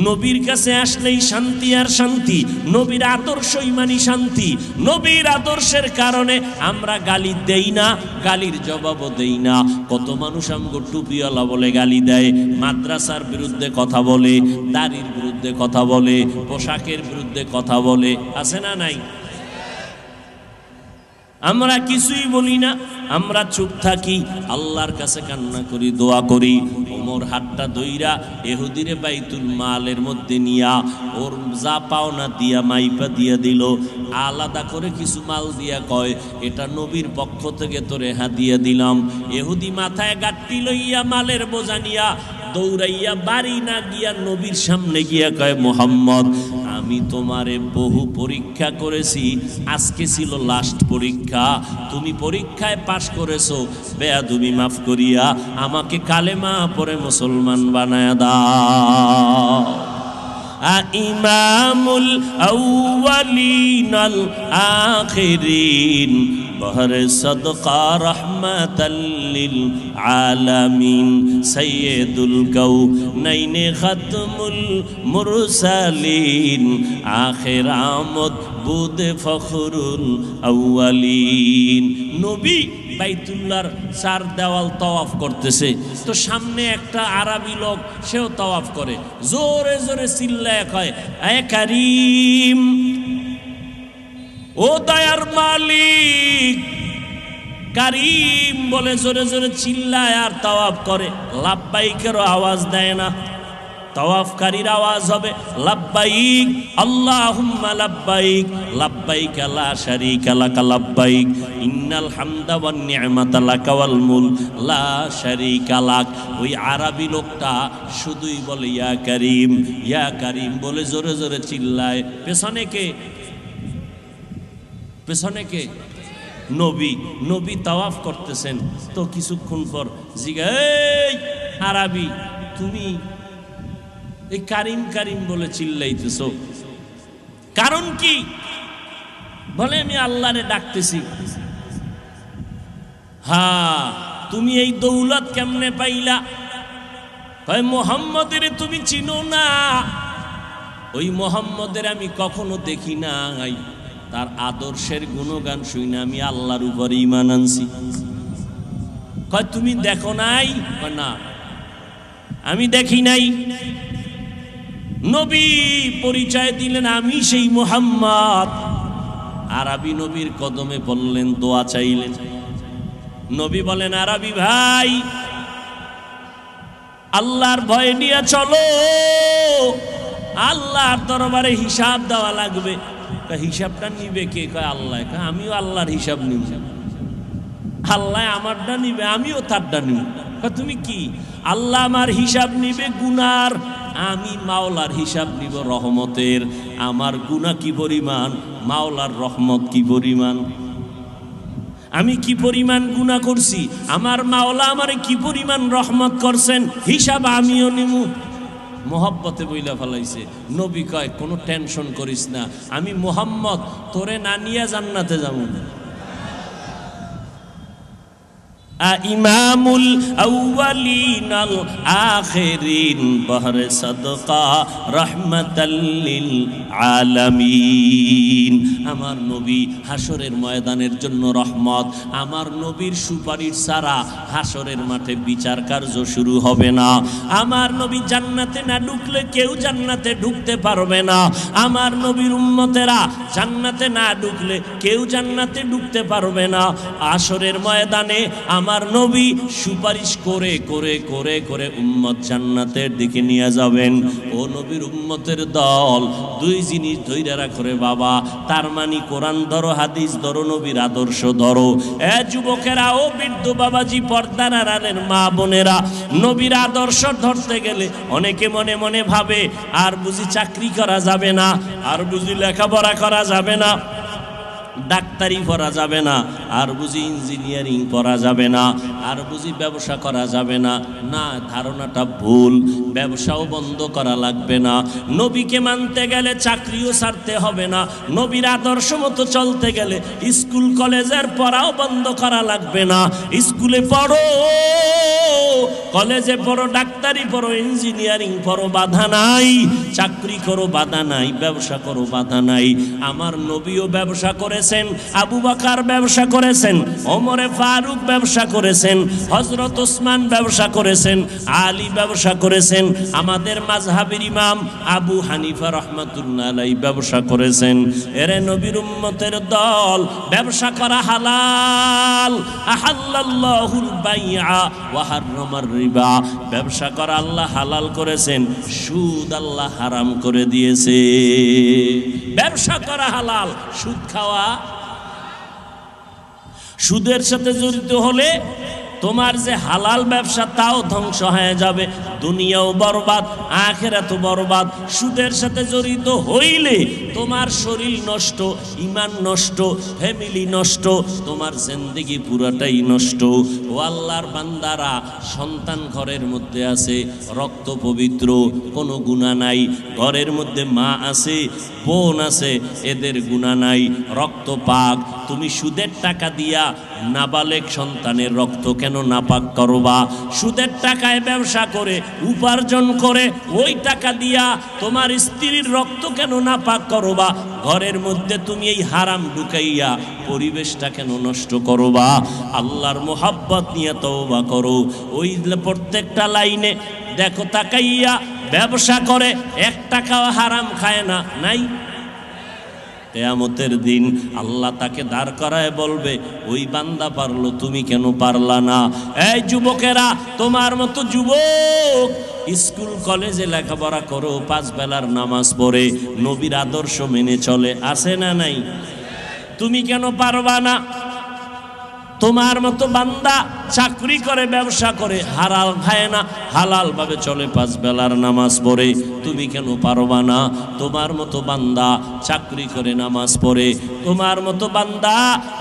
নবীর কাছে আসলেই শান্তি আর শান্তি, নবীর আদর্শই মানি শান্তি। নবীর আদর্শের কারণে আমরা গালি দেই না, গালির জবাবও দেই না। কত মানুষ আমগো টুপিওয়ালা বলে গালি দেয়, মাদ্রাসার বিরুদ্ধে কথা বলে, দাড়ির বিরুদ্ধে কথা বলে, পোশাকের বিরুদ্ধে কথা বলে, আছে না নাই? আমরা কিছুই বলি না, আমরা চুপ থাকি, আল্লাহর কাছে কান্না করি, দোয়া করি। ওমর হাতটা দইরা ইহুদিরে বাইতুল মালের মধ্যে নিয়া ওর যা পাওনা দিয়া মাইপা দিয়া দিল, আলাদা করে কিছু মাল দিয়া কয়, এটা নবীর পক্ষ থেকে তোরে হাদিয়া দিলাম। ইহুদি মাথায় গাঁটটি লইয়া মালের বোঝা নিয়া দৌড়াইয়া বাড়ি না গিয়া নবীর সামনে গিয়া কয়, মুহাম্মদ আমি তোমারে বহু পরীক্ষা করেছি, আজকে ছিল লাস্ট পরীক্ষা, তুমি পরীক্ষায় পাশ করেছো, বেয়াদবি মাফ করিয়া আমাকে কালেমা পড়ে মুসলমান বানায়া দাও। ইমামুল আউয়ালিন আল আখিরিন বহরে সদকা রহমাতাল লিল আলামিন সাইয়্যিদুল কাউনাইনি খাতমুল মুরসালিন আখির আমদ বুদে ফখরুল আউয়ালিন। নবী বাইতুল্লাহর চার দেওয়াল তাওয়াফ করতেছে, তো সামনে একটা আরবি লোক, সেও তাওয়াফ করে, জোরে জোরে চিল্লায় কয়, এ কারীম, ও দয়ার মালিক, কারীম বলে জোরে জোরে চিল্লায় আর তাওয়াফ করে। লাব্বাইকেরও আওয়াজ দেয় না, তাওয়াফকারীর আওয়াজ হবে লাব্বাইক আল্লাহুম্মা লাব্বাইক, লাব্বাইক লা শারীকা লাকা লাব্বাইক, ইন্নাল হামদা ওয়ান নি'মাতা লাকা ওয়াল মুলক লা শারীকা লাক। ওই আরবি লোকটা শুধুই বলে ইয়া কারীম, ইয়া কারীম বলে জোরে জোরে চিল্লায়। পেছনে কে? পেছনে কে? নবী। নবী তাওয়াফ করতেছেন, তো কিছুক্ষণ পর জিজ্ঞা, এই আরবি, তুমি এই কারিম কারিম বলে চিল্লাইতেছ, কারণ কি? বলে আমি আল্লাহরে ডাকতেছি। হ্যাঁ, তুমি এই দৌলত কেমনে পাইলা? কয় মুহাম্মদের তুমি চিনো না, ওই মুহাম্মদের আমি কখনো দেখি নাই, তার আদর্শের গুণগান শুনে আমি আল্লাহর উপরে ঈমান আনছি। কয় তুমি দেখো নাই? কয় না, আমি দেখি নাই। নবী পরিচয় দিলেন, আমি সেই মুহাম্মদ। আরবি নবীর কদমে পড়লেন, দোয়া চাইলেন। নবী বলেন, আরবি ভাই, আল্লাহর ভয় নিয়ে চলো, আল্লাহর দরবারে হিসাব দেওয়া লাগবে। হিসাবটা নিবে কে? কয় আল্লাহ। আমিও আল্লাহর হিসাব নিব। আল্লাহ আমারটা নিবে, আমিও তারটা নিব। তুমি কি? আল্লাহ আমার হিসাব নিবে গুনার, আমি মাওলার হিসাব নিব রহমতের। আমার গুনাহ কি পরিমাণ, মাওলার রহমত কি পরিমাণ। আমি কি পরিমাণ গুনাহ করছি, আমার মাওলা আমারে কি পরিমাণ রহমত করছেন, হিসাব আমিও নিব। মোহব্বতে বইলা ফেলাইছে। নবী কয়, কোনো টেনশন করিস না, আমি মুহাম্মদ তোরে না নিয়ে জান্নাতে যাব না। ইমামুল আউয়ালিন আল আখিরিন বহরে সাদকা রাহমাতাল লিল আলামিন। আমার নবী হাসরের ময়দানের জন্য রহমত। আমার নবীর সুপারিশ ছাড়া হাসরের মাঠে বিচার কার্য শুরু হবে না। আমার নবী জান্নাতে না ঢুকলে কেউ জান্নাতে ঢুকতে পারবে না। আমার নবীর উম্মতেরা জান্নাতে না ঢুকলে কেউ জান্নাতে ঢুকতে পারবে না। হাসরের ময়দানে আমার নবী সুপারিশ করে করে করে করে উম্মত জান্নাতের দিকে নিয়ে যাবেন। ও নবীর উম্মতের দল, দুই জিনিস ধইরা রাখো রে বাবা। তার মানে কোরআন ধরো, হাদিস ধরো, নবীর আদর্শ ধরো। এ যুবকেরা, ও বৃদ্ধ বাবাজি, পর্দার আড়ালের মা বোনেরা, নবীর আদর্শ ধরতে গেলে অনেকে মনে মনে ভাবে আর বুঝি চাকরি করা যাবে না, আর বুঝি লেখাপড়া করা যাবে না, ডাক্তারি পড়া যাবে না, আর বুঝি ইঞ্জিনিয়ারিং পড়া যাবে না, আর বুঝি ব্যবসা করা যাবে না। না, ধারণাটা ভুল। ব্যবসাও বন্ধ করা লাগবে না। নবীকে মানতে গেলে চাকরিও ছাড়তে হবে না। নবীর আদর্শ মতো চলতে গেলে স্কুল কলেজের পড়াও বন্ধ করা লাগবে না। স্কুলে পড়ো, কলেজে পড়ো, ডাক্তারি পড়ো, ইঞ্জিনিয়ারিং পড়ো, বাধা নাই। চাকরি করো, বাধা নাই। ব্যবসা করো, বাধা নাই। আমার নবীও ব্যবসা করেছেন, আবু বকর ব্যবসা করেছেন, ওমরে ফারুক ব্যবসা করেছেন, হযরত ওসমান ব্যবসা করেছেন, আলী ব্যবসা করেছেন, আমাদের মাযহাবের ইমাম আবু হানিফা রাহমাতুল্লাহ আলাইহি ব্যবসা করেছেন। এরে নবীর উম্মতের দল, ব্যবসা করা হালাল। আহাল্লাল্লাহুল বাইআ ওয়া হাররামার রিবা। ব্যবসা করা আল্লাহ হালাল করেছেন, সুদ আল্লাহ হারাম করে দিয়েছে। ব্যবসা করা হালাল, সুদ খাওয়া। সুদের সাথে জড়িত হলে তোমার যে হালাল ব্যবসা তাও ধ্বংস হয়ে যাবে, দুনিয়াও বরবাদ, আখিরাতও বরবাদ। সুদের সাথে জড়িত হইলে তোমার শরীর নষ্ট, ঈমান নষ্ট, ফ্যামিলি নষ্ট, তোমার জিন্দেগি পুরাটাই নষ্ট। ও আল্লাহর বান্দারা, সন্তান ঘরের মধ্যে আছে, রক্ত পবিত্র, কোনো গুনাহ নাই। ঘরের মধ্যে মা আছে, বোন আছে, এদের গুনাহ নাই, রক্ত পাক। তুমি সুদের টাকা দিয়া নাবালেগ সন্তানের রক্ত কেন নাপাক করবা? সুদের টাকায় ব্যবসা করে উপার্জন করে ওই টাকা দিয়া তোমার স্ত্রীর রক্ত কেন নাপাক করবা? ঘরের মধ্যে তুমি এই হারাম ঢুকাইয়া পরিবেশটা কেন নষ্ট করবা? আল্লাহর মোহাব্বত নিয়ে তওবা করো। ওই প্রত্যেকটা লাইনে দেখো তাকাইয়া, ব্যবসা করে এক টাকাও হারাম খায় না, নাই? কিয়ামতের দিন আল্লাহ তাকে দাঁড় করায় বলবে, ওই বান্দা পারলো, তুমি কেন পারলা না? এই যুবকেরা, তোমার মতো যুবক স্কুল কলেজে লেখাপড়া করো, 5 বেলার নামাজ পড়ে, নবীর আদর্শ মেনে চলে, আছে না নাই? তুমি কেন পারবা না? তোমার মতো বান্দা চাকরি করে, ব্যবসা করে, হারাল খায় না, হালাল ভাবে চলে, 5 বেলার নামাজ পড়ে, তুমি কেন পারবা না? তোমার মতো বান্দা চাকরি করে, নামাজ পড়ে, তোমার মতো বান্দা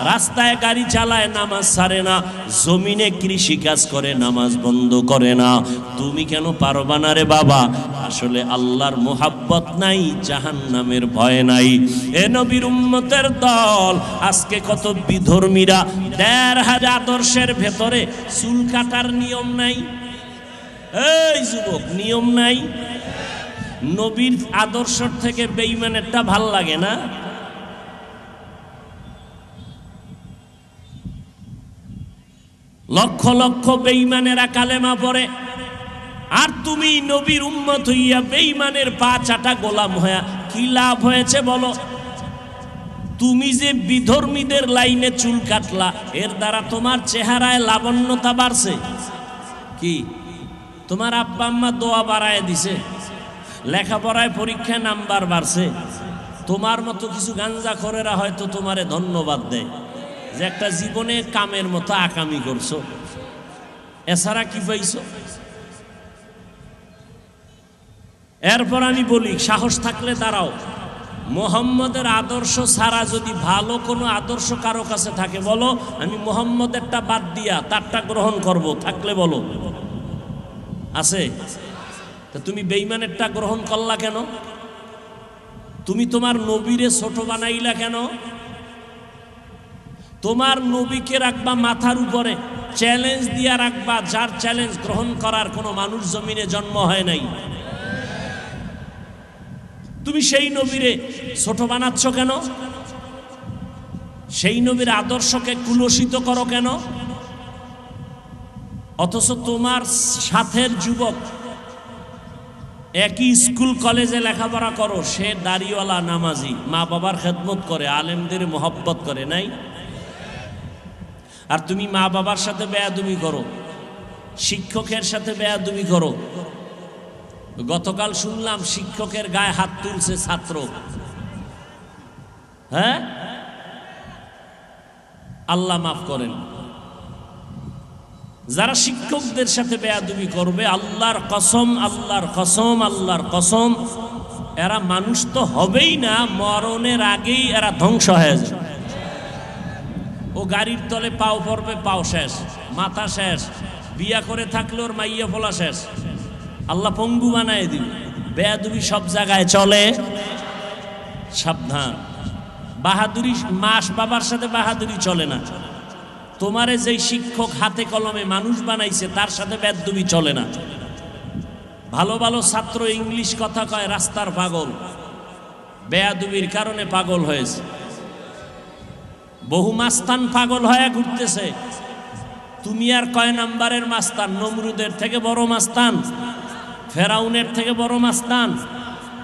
রাস্তায় গাড়ি চালায়, নামাজ ছাড়ে না, জমিনে কৃষি কাজ করে, নামাজ বন্ধ করে না, তুমি কেন পারবা না রে বাবা? আসলে আল্লাহর মোহাব্বত নাই, জাহান্নামের ভয় নাই। এ নবীর উম্মতের দল, আজকে কত বিধর্মীরা 1,500 আদর্শের ভেতরে চুল কাটার নিয়ম নাই। এই যুবক, নিয়ম নাই। নবীর আদর্শ থেকে বেঈমানেরটা ভাল লাগে না? লক্ষ লক্ষ বেঈমানেরা কালেমা পড়ে, আর তুমি নবীর উম্মত হইয়া বেঈমানের পা চাটা গোলাম হইয়া কি লাভ হয়েছে বলো? তুমি যে বিধর্মীদের লাইনে চুল কাটলা, এর দ্বারা তোমার চেহারায় লাবণ্যতা বাড়ছে কি? তোমার আব্বা আম্মা দোয়া বাড়ায় দিছে, লেখাপড়ায় পরীক্ষায় নাম্বার বাড়ছে। তোমার মতো কিছু গাঞ্জাখোরেরা হয়তো তোমারে ধন্যবাদ দেয় যে একটা জীবনে কামের মতো আকামি করছো, এছাড়া কি পাইছো? এরপর আমি বলি, সাহস থাকলে দাঁড়াও, মোহাম্মদের আদর্শ ছাড়া যদি ভালো কোনো আদর্শ কারো কাছে থাকে বলো, আমি মোহাম্মদেরটা বাদ দিয়া তারটা গ্রহণ করব, থাকলে বলো। আছে? তা তুমি বেঈমানেরটা গ্রহণ করলা কেন? তুমি তোমার নবীরে ছোট বানাইলা কেন? তোমার নবীকে রাখবা মাথার উপরে, চ্যালেঞ্জ দিয়া রাখবা, যার চ্যালেঞ্জ গ্রহণ করার কোনো মানুষ জমিনে জন্ম হয় নাই। তুমি সেই নবীরে ছোট বানাচ্ছ কেন? সেই নবীর আদর্শকে কুলসিত করো কেন? অথচ তোমার সাথের যুবক একই স্কুল কলেজে লেখাপড়া করো, সে দাড়িওয়ালা, নামাজি, মা বাবার খেদমত করে, আলেমদের মহব্বত করে, নাই? আর তুমি মা বাবার সাথে বেয়াদবি করো, শিক্ষকের সাথে বেয়াদবি করো। গতকাল শুনলাম শিক্ষকের গায়ে হাত তুলছে ছাত্র। হ্যাঁ, আল্লাহ মাফ করেন। যারা শিক্ষকদের সাথে বেয়াদবি করবে, আল্লাহর কসম, আল্লাহর কসম, আল্লাহর কসম, এরা মানুষ তো হবেই না, মরণের আগেই এরা ধ্বংস হয়ে যাবে। ও গাড়ির তলে পাও পড়বে, পাও শেষ, মাথা শেষ, বিয়া করে থাকলে ওর মাইয়া ফোলা শেষ, আল্লাহ পঙ্গু বানায় দিবে। বেয়াদবি সব জায়গায় চলে, সাবধান। বাহাদুরি, মাস বাবার সাথে বাহাদুরি চলে না। তোমারে যেই শিক্ষক হাতে কলমে মানুষ বানাইছে তার সাথে বেয়াদবি চলে না। ভালো ভালো ছাত্র ইংলিশ কথা কয়, রাস্তার পাগল, বেয়াদবির কারণে পাগল হয়েছে। বহু মাস্তান পাগল হয়ে ঘুরতেছে। তুমি আর কয় নাম্বারের মাস্তান? নমরুদের থেকে বড় মাস্তান, ফেরাউনের থেকে বড় মাস্তান,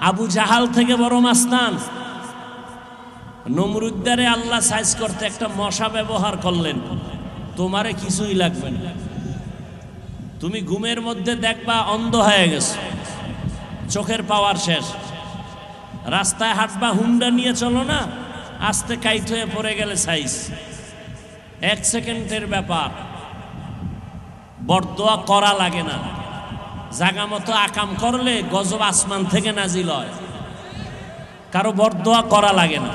আবু জাহাল থেকে বড় মাস্তান। নমরুদ্দারে আল্লাহ সাইজ করতে একটা মশা ব্যবহার করলেন, তোমারে কিছুই লাগবে না। তুমি ঘুমের মধ্যে দেখবা অন্ধ হয়ে গেছে, চোখের পাওয়ার শেষ। রাস্তায় হাঁটবা, হুন্ডা নিয়ে চলো না, আস্তে কাইট হয়ে পড়ে গেলে সাইজ, 1 সেকেন্ডের ব্যাপার। বরদোয়া করা লাগে না, জাগা মতো আকাম করলে গজব আসমান থেকে নাজিল হয়। কারো বরদোয়া করা লাগে না।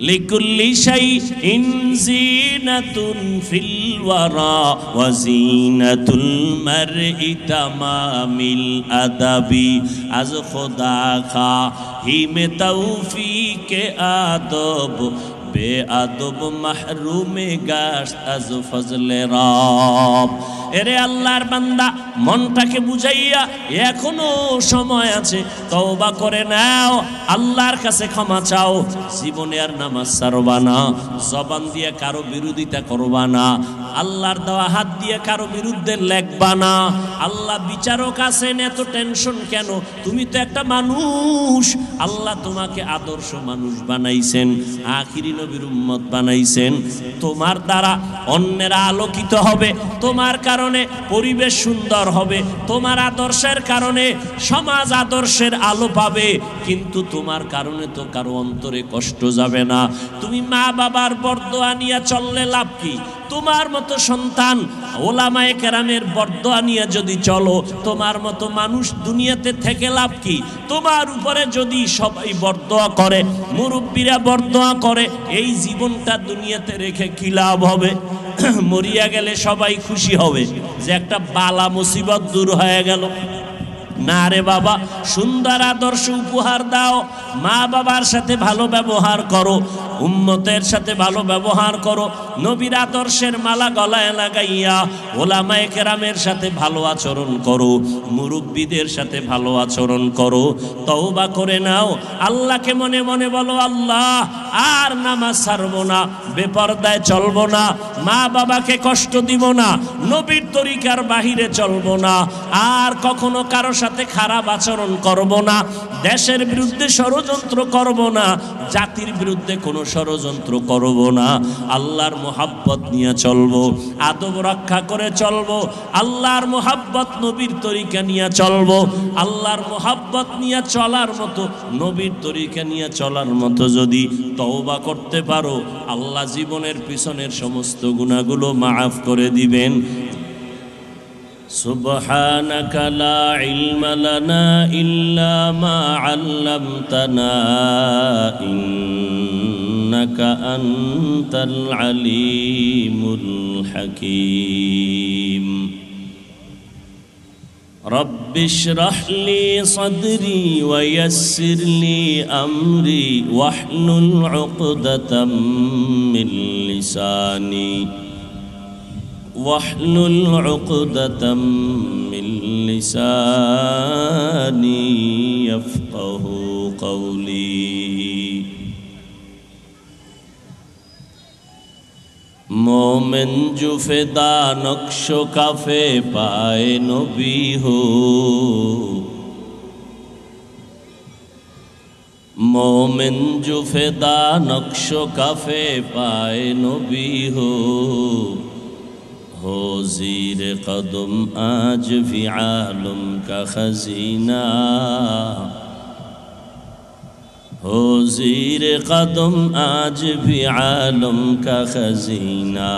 লিকুল্লি শাইইন জিনাতুন ফিল ওয়ারা ওয়া জিনাতুল মারই তামামিল আদাবি আজ খোদা খা হিমে তৌফিকে আদব বে আদব মাহরুমে গাশ আজ ফজলে রব। এরে আল্লাহর বান্দা, মনটাকে বুঝাইয়া এখনো সময় আছে, তওবা করে নাও, আল্লাহর কাছে ক্ষমা চাও। জীবনে আর নামাজ ছাড়বা না, জবান দিয়ে কারো বিরোধিতা করবা না, আল্লাহর দেওয়া হাত দিয়ে কারো বিরুদ্ধে লেখবা না। আল্লাহ বিচারক আছেন, এত টেনশন কেন? তুমি তো একটা মানুষ, আল্লাহ তোমাকে আদর্শ মানুষ বানাইছেন, আখিরি নবীর উম্মত বানাইছেন। তোমার দ্বারা অন্যেরা আলোকিত হবে, তোমার কারণে পরিবেশ সুন্দর হবে, তোমার আদর্শের কারণে সমাজ আদর্শের আলো পাবে। কিন্তু তোমার কারণে তো কারো অন্তরে কষ্ট যাবে না। তুমি মা বাবার বরদোয়া নিয়ে চললে লাভ কি? তোমার মতো সন্তান ওলামায়ে কেরামের বরদোয়া নিয়ে যদি চলো, তোমার মতো মানুষ দুনিয়াতে থেকে লাভ কি? তোমার উপরে যদি সবাই বরদোয়া করে, মুরব্বীরা বরদোয়া করে, এই জীবনটা দুনিয়াতে রেখে কি লাভ হবে? মরিয়া গেলে সবাই খুশি হবে যে একটা বালা মুসিবত দূর হয়ে গেল। না রে বাবা, সুন্দর আদর্শ উপহার দাও, মা বাবার সাথে ভালো ব্যবহার করো, উম্মতের সাথে ভালো ব্যবহার করো, নবীর আদর্শের মালা গলায় লাগাইয়া ওলামায়ে কেরামের সাথে ভালো আচরণ করো, মুরব্বীদের সাথে ভালো আচরণ করো, তওবা করে নাও, আল্লাহকে মনে মনে বলো, আল্লাহ আর নামাজ ছাড়বো না, বেপরদায় চলবো না, মা বাবাকে কষ্ট দিব না, নবীর তরিকার বাহিরে চলবো না, আর কখনো কারো সাথে খারাপ আচরণ করব না, দেশের বিরুদ্ধে ষড়যন্ত্র করব না, জাতির বিরুদ্ধে কোনো ষড়যন্ত্র করব না, আল্লাহর মোহাব্বত নিয়ে চলবো, আদব রক্ষা করে চলবো, আল্লাহর মোহাব্বত নবীর তরিকা নিয়ে চলবো। আল্লাহর মোহাব্বত নিয়ে চলার মতো, নবীর তরিকা নিয়ে চলার মতো যদি তওবা করতে পারো, আল্লাহ জীবনের পিছনের সমস্ত গুনাহগুলো মাফ করে দিবেন। সুবহানাকা লা ইলমা লানা ইল্লা মা আল্লামতানা ইন্নাকা আনতাল আলিমুল হাকীম। রব্বি ইশরাহ লি সাদরি ওয়া ইয়াসসির লি আমরি ওয়াহলুল উকদাতাম মিন لساني واحلل عقدة من لساني يفقه قولي मोमिन जो फिदा नक्शो काफे पाए नबी हो मोमिन जो फिदा नक्शो काफे पाए नबी हो ज़ीर कदम आज भी आलम का खजीना हो ज़ीर कदम आज भी आलम का खजीना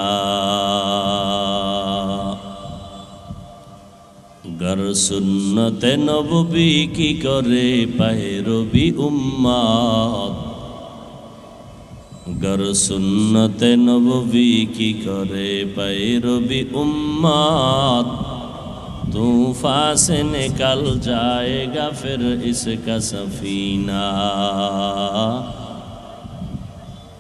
गर सुन्नत नबवी की करे पैरवी उम्मत गर सुन्नत नबवी की करे पैरवी उम्मत तूफ़ान से निकल जाएगा फिर इसका सफीना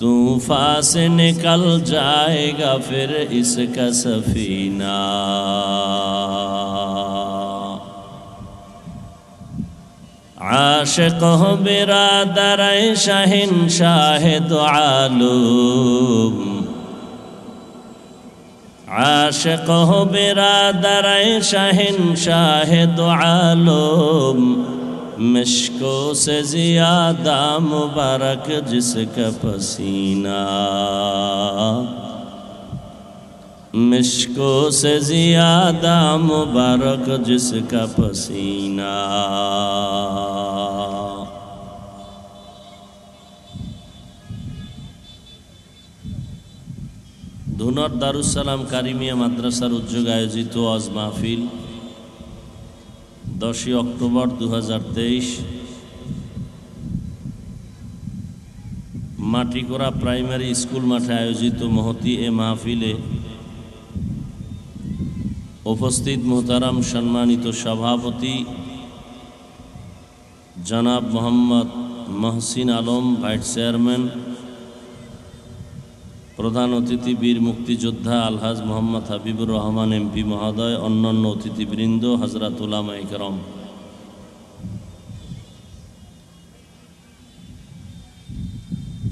तूफ़ान से निकल जाएगा फिर इसका सफीना आशिक़ हो बिरादर शहंशाह दो आलम आशिक़ हो बिरादर शहंशाह दो आलम मिश्को से ज़ियादा मुबारक जिसका पसीना मिश्को से ज़ियादा मुबारक जिसका पसीना ধুনট দারুস সালাম কারিমিয়া মাদ্রাসার উদ্যোগে আয়োজিত ওয়াজ মাহফিল 10 অক্টোবর 2023 মাটিকোড়া প্রাইমারি স্কুল মাঠে আয়োজিত মহতি এ মাহফিলে উপস্থিত মোহতারাম সম্মানিত সভাপতি জনাব মোহাম্মদ মহসিন আলম ভাইস চেয়ারম্যান प्रधान अतिथि वीर मुक्तियोद्धा आलहाज मोहम्मद हबीबुर रहमान एमपी महोदय अन्यान्य अतिथिवृंद हजरत उलामाए केराम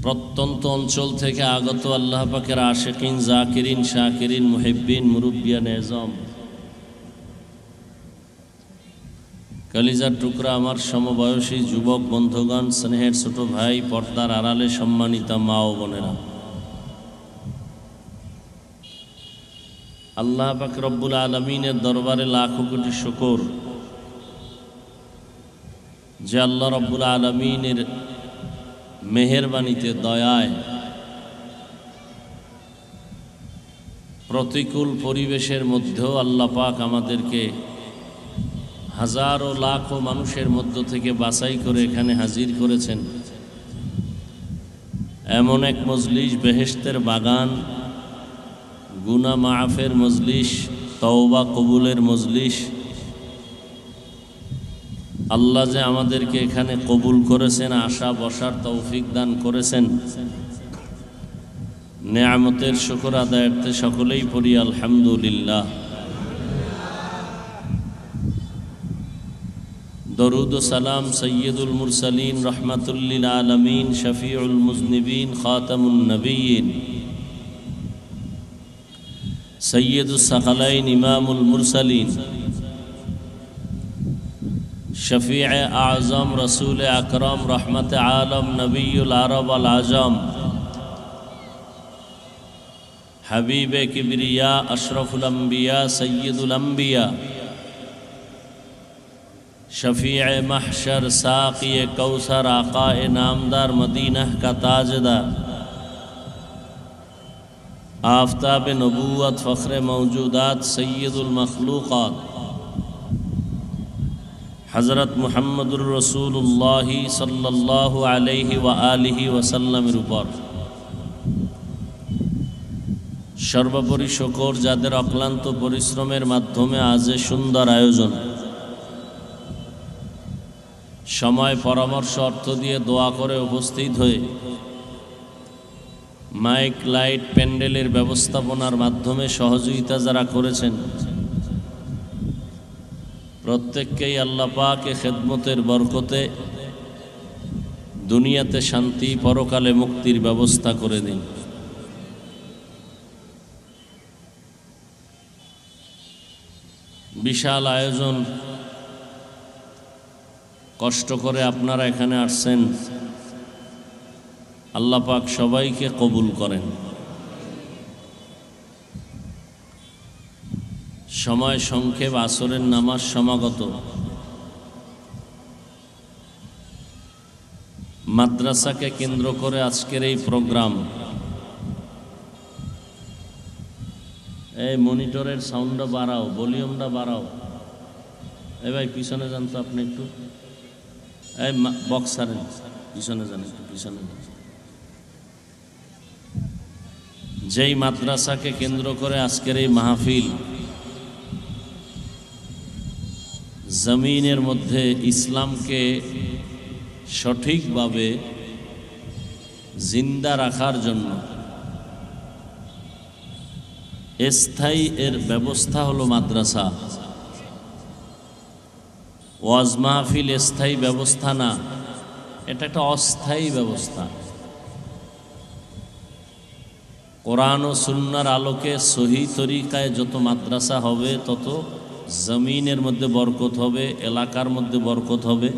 प्रत्यंत अंचल थेके आगत आल्लाह पाकेर आशिकीन जाकिरिन शाकिरिन मुहिब्बिन मुरुब्बियान एजाम कलिजार टुकरा आमार समबयसी युवक बंधुगण स्नेहेर छोटो भाई पर्दार आड़ाले सम्मानिता मा ओ बोनेरा अल्लाह पाक रब्बुल आलमीनेर दरबारे लाखों कोटी शुक्र जे अल्लाह रब्बुल आलमीनेर मेहरबानीते दयाय प्रतिकूल परिवेशेर मध्येও अल्लाह पाक आमादेरके हजारों लाखों मानुषेर मध्य थेके बाछाई करे एखाने हाजिर करेছেন एमन एक मजलिस बेहेश्तेर बागान गुना माफेर मजलिस तौबा कबुलेर मजलिस अल्लाह जे आमादेरके एखाने कबुल करेছেন आशा बसार तौफिक दान करेছেন नेयामतेर शुक्र आदायार्थे सकलेई पড়ি आलহামদুলিল্লাহ दरूद व सलाम सय्यदुल मुरसलीन रहमतुल लिल आलमीन शफीउल मुज़निबीन खातमुन नबिय्यीन सय्यदुस सकलैन इमामुल मुरसलीन शफीअ आज़म रसूल अकरम रहमत आलम नबीयुल अरब वल आजम हबीब किबरिया अशरफुल अंबिया सय्यदुल अंबिया शफीअ महशर साक़ी कौसर आक़ाए नामदार मदीना का ताजदार आफ़ताब नबूवत फ़ख्र मौजूदात सय्यदुल मखलूक़ात हज़रत मुहम्मदुर रसूलुल्लाह सल्लल्लाहु अलैहि व आलिहि वसल्लमेर उपर सर्वोपरि शुक्र जादेर अक्लान्त परिश्रमेर माध्यमे आज सुंदर आयोजन समय परामर्श अर्थ दिए दोया करे उपस्थित हुए মাইক লাইট প্যান্ডেলের ব্যবস্থাপনার মাধ্যমে সহযোগিতা যারা করেছেন প্রত্যেককেই আল্লাহ পাকের খেদমতের বরকতে দুনিয়াতে শান্তি পরকালে মুক্তির ব্যবস্থা করে দিন। বিশাল আয়োজন, কষ্ট করে আপনারা এখানে আসছেন, আল্লাহ পাক সবাইকে কবুল করেন। সময় সংক্ষেপ, আসরের নামাজ সমাগত। মাদ্রাসাকে কেন্দ্র করে আজকের এই প্রোগ্রাম। এই মনিটরের সাউন্ডটা বাড়াও, ভলিউমটা বাড়াও। এই ভাই পিছনে যান তো আপনি একটু, এই বক্সারের পিছনে যান, একটু পিছনে যান। যেই মাদ্রাসাকে কেন্দ্র করে আজকের এই মাহফিল, জমিনের মধ্যে ইসলামকে সঠিকভাবে জিন্দা রাখার জন্য স্থায়ী এর ব্যবস্থা হলো মাদ্রাসা। ওয়াজ মাহফিল স্থায়ী ব্যবস্থা না, এটা একটা অস্থায়ী ব্যবস্থা। কোরআন ও সুন্নাহর আলোকে সহি তরিকায় যত মাদ্রাসা হবে তত জমিনের মধ্যে বরকত হবে, এলাকার মধ্যে বরকত হবে,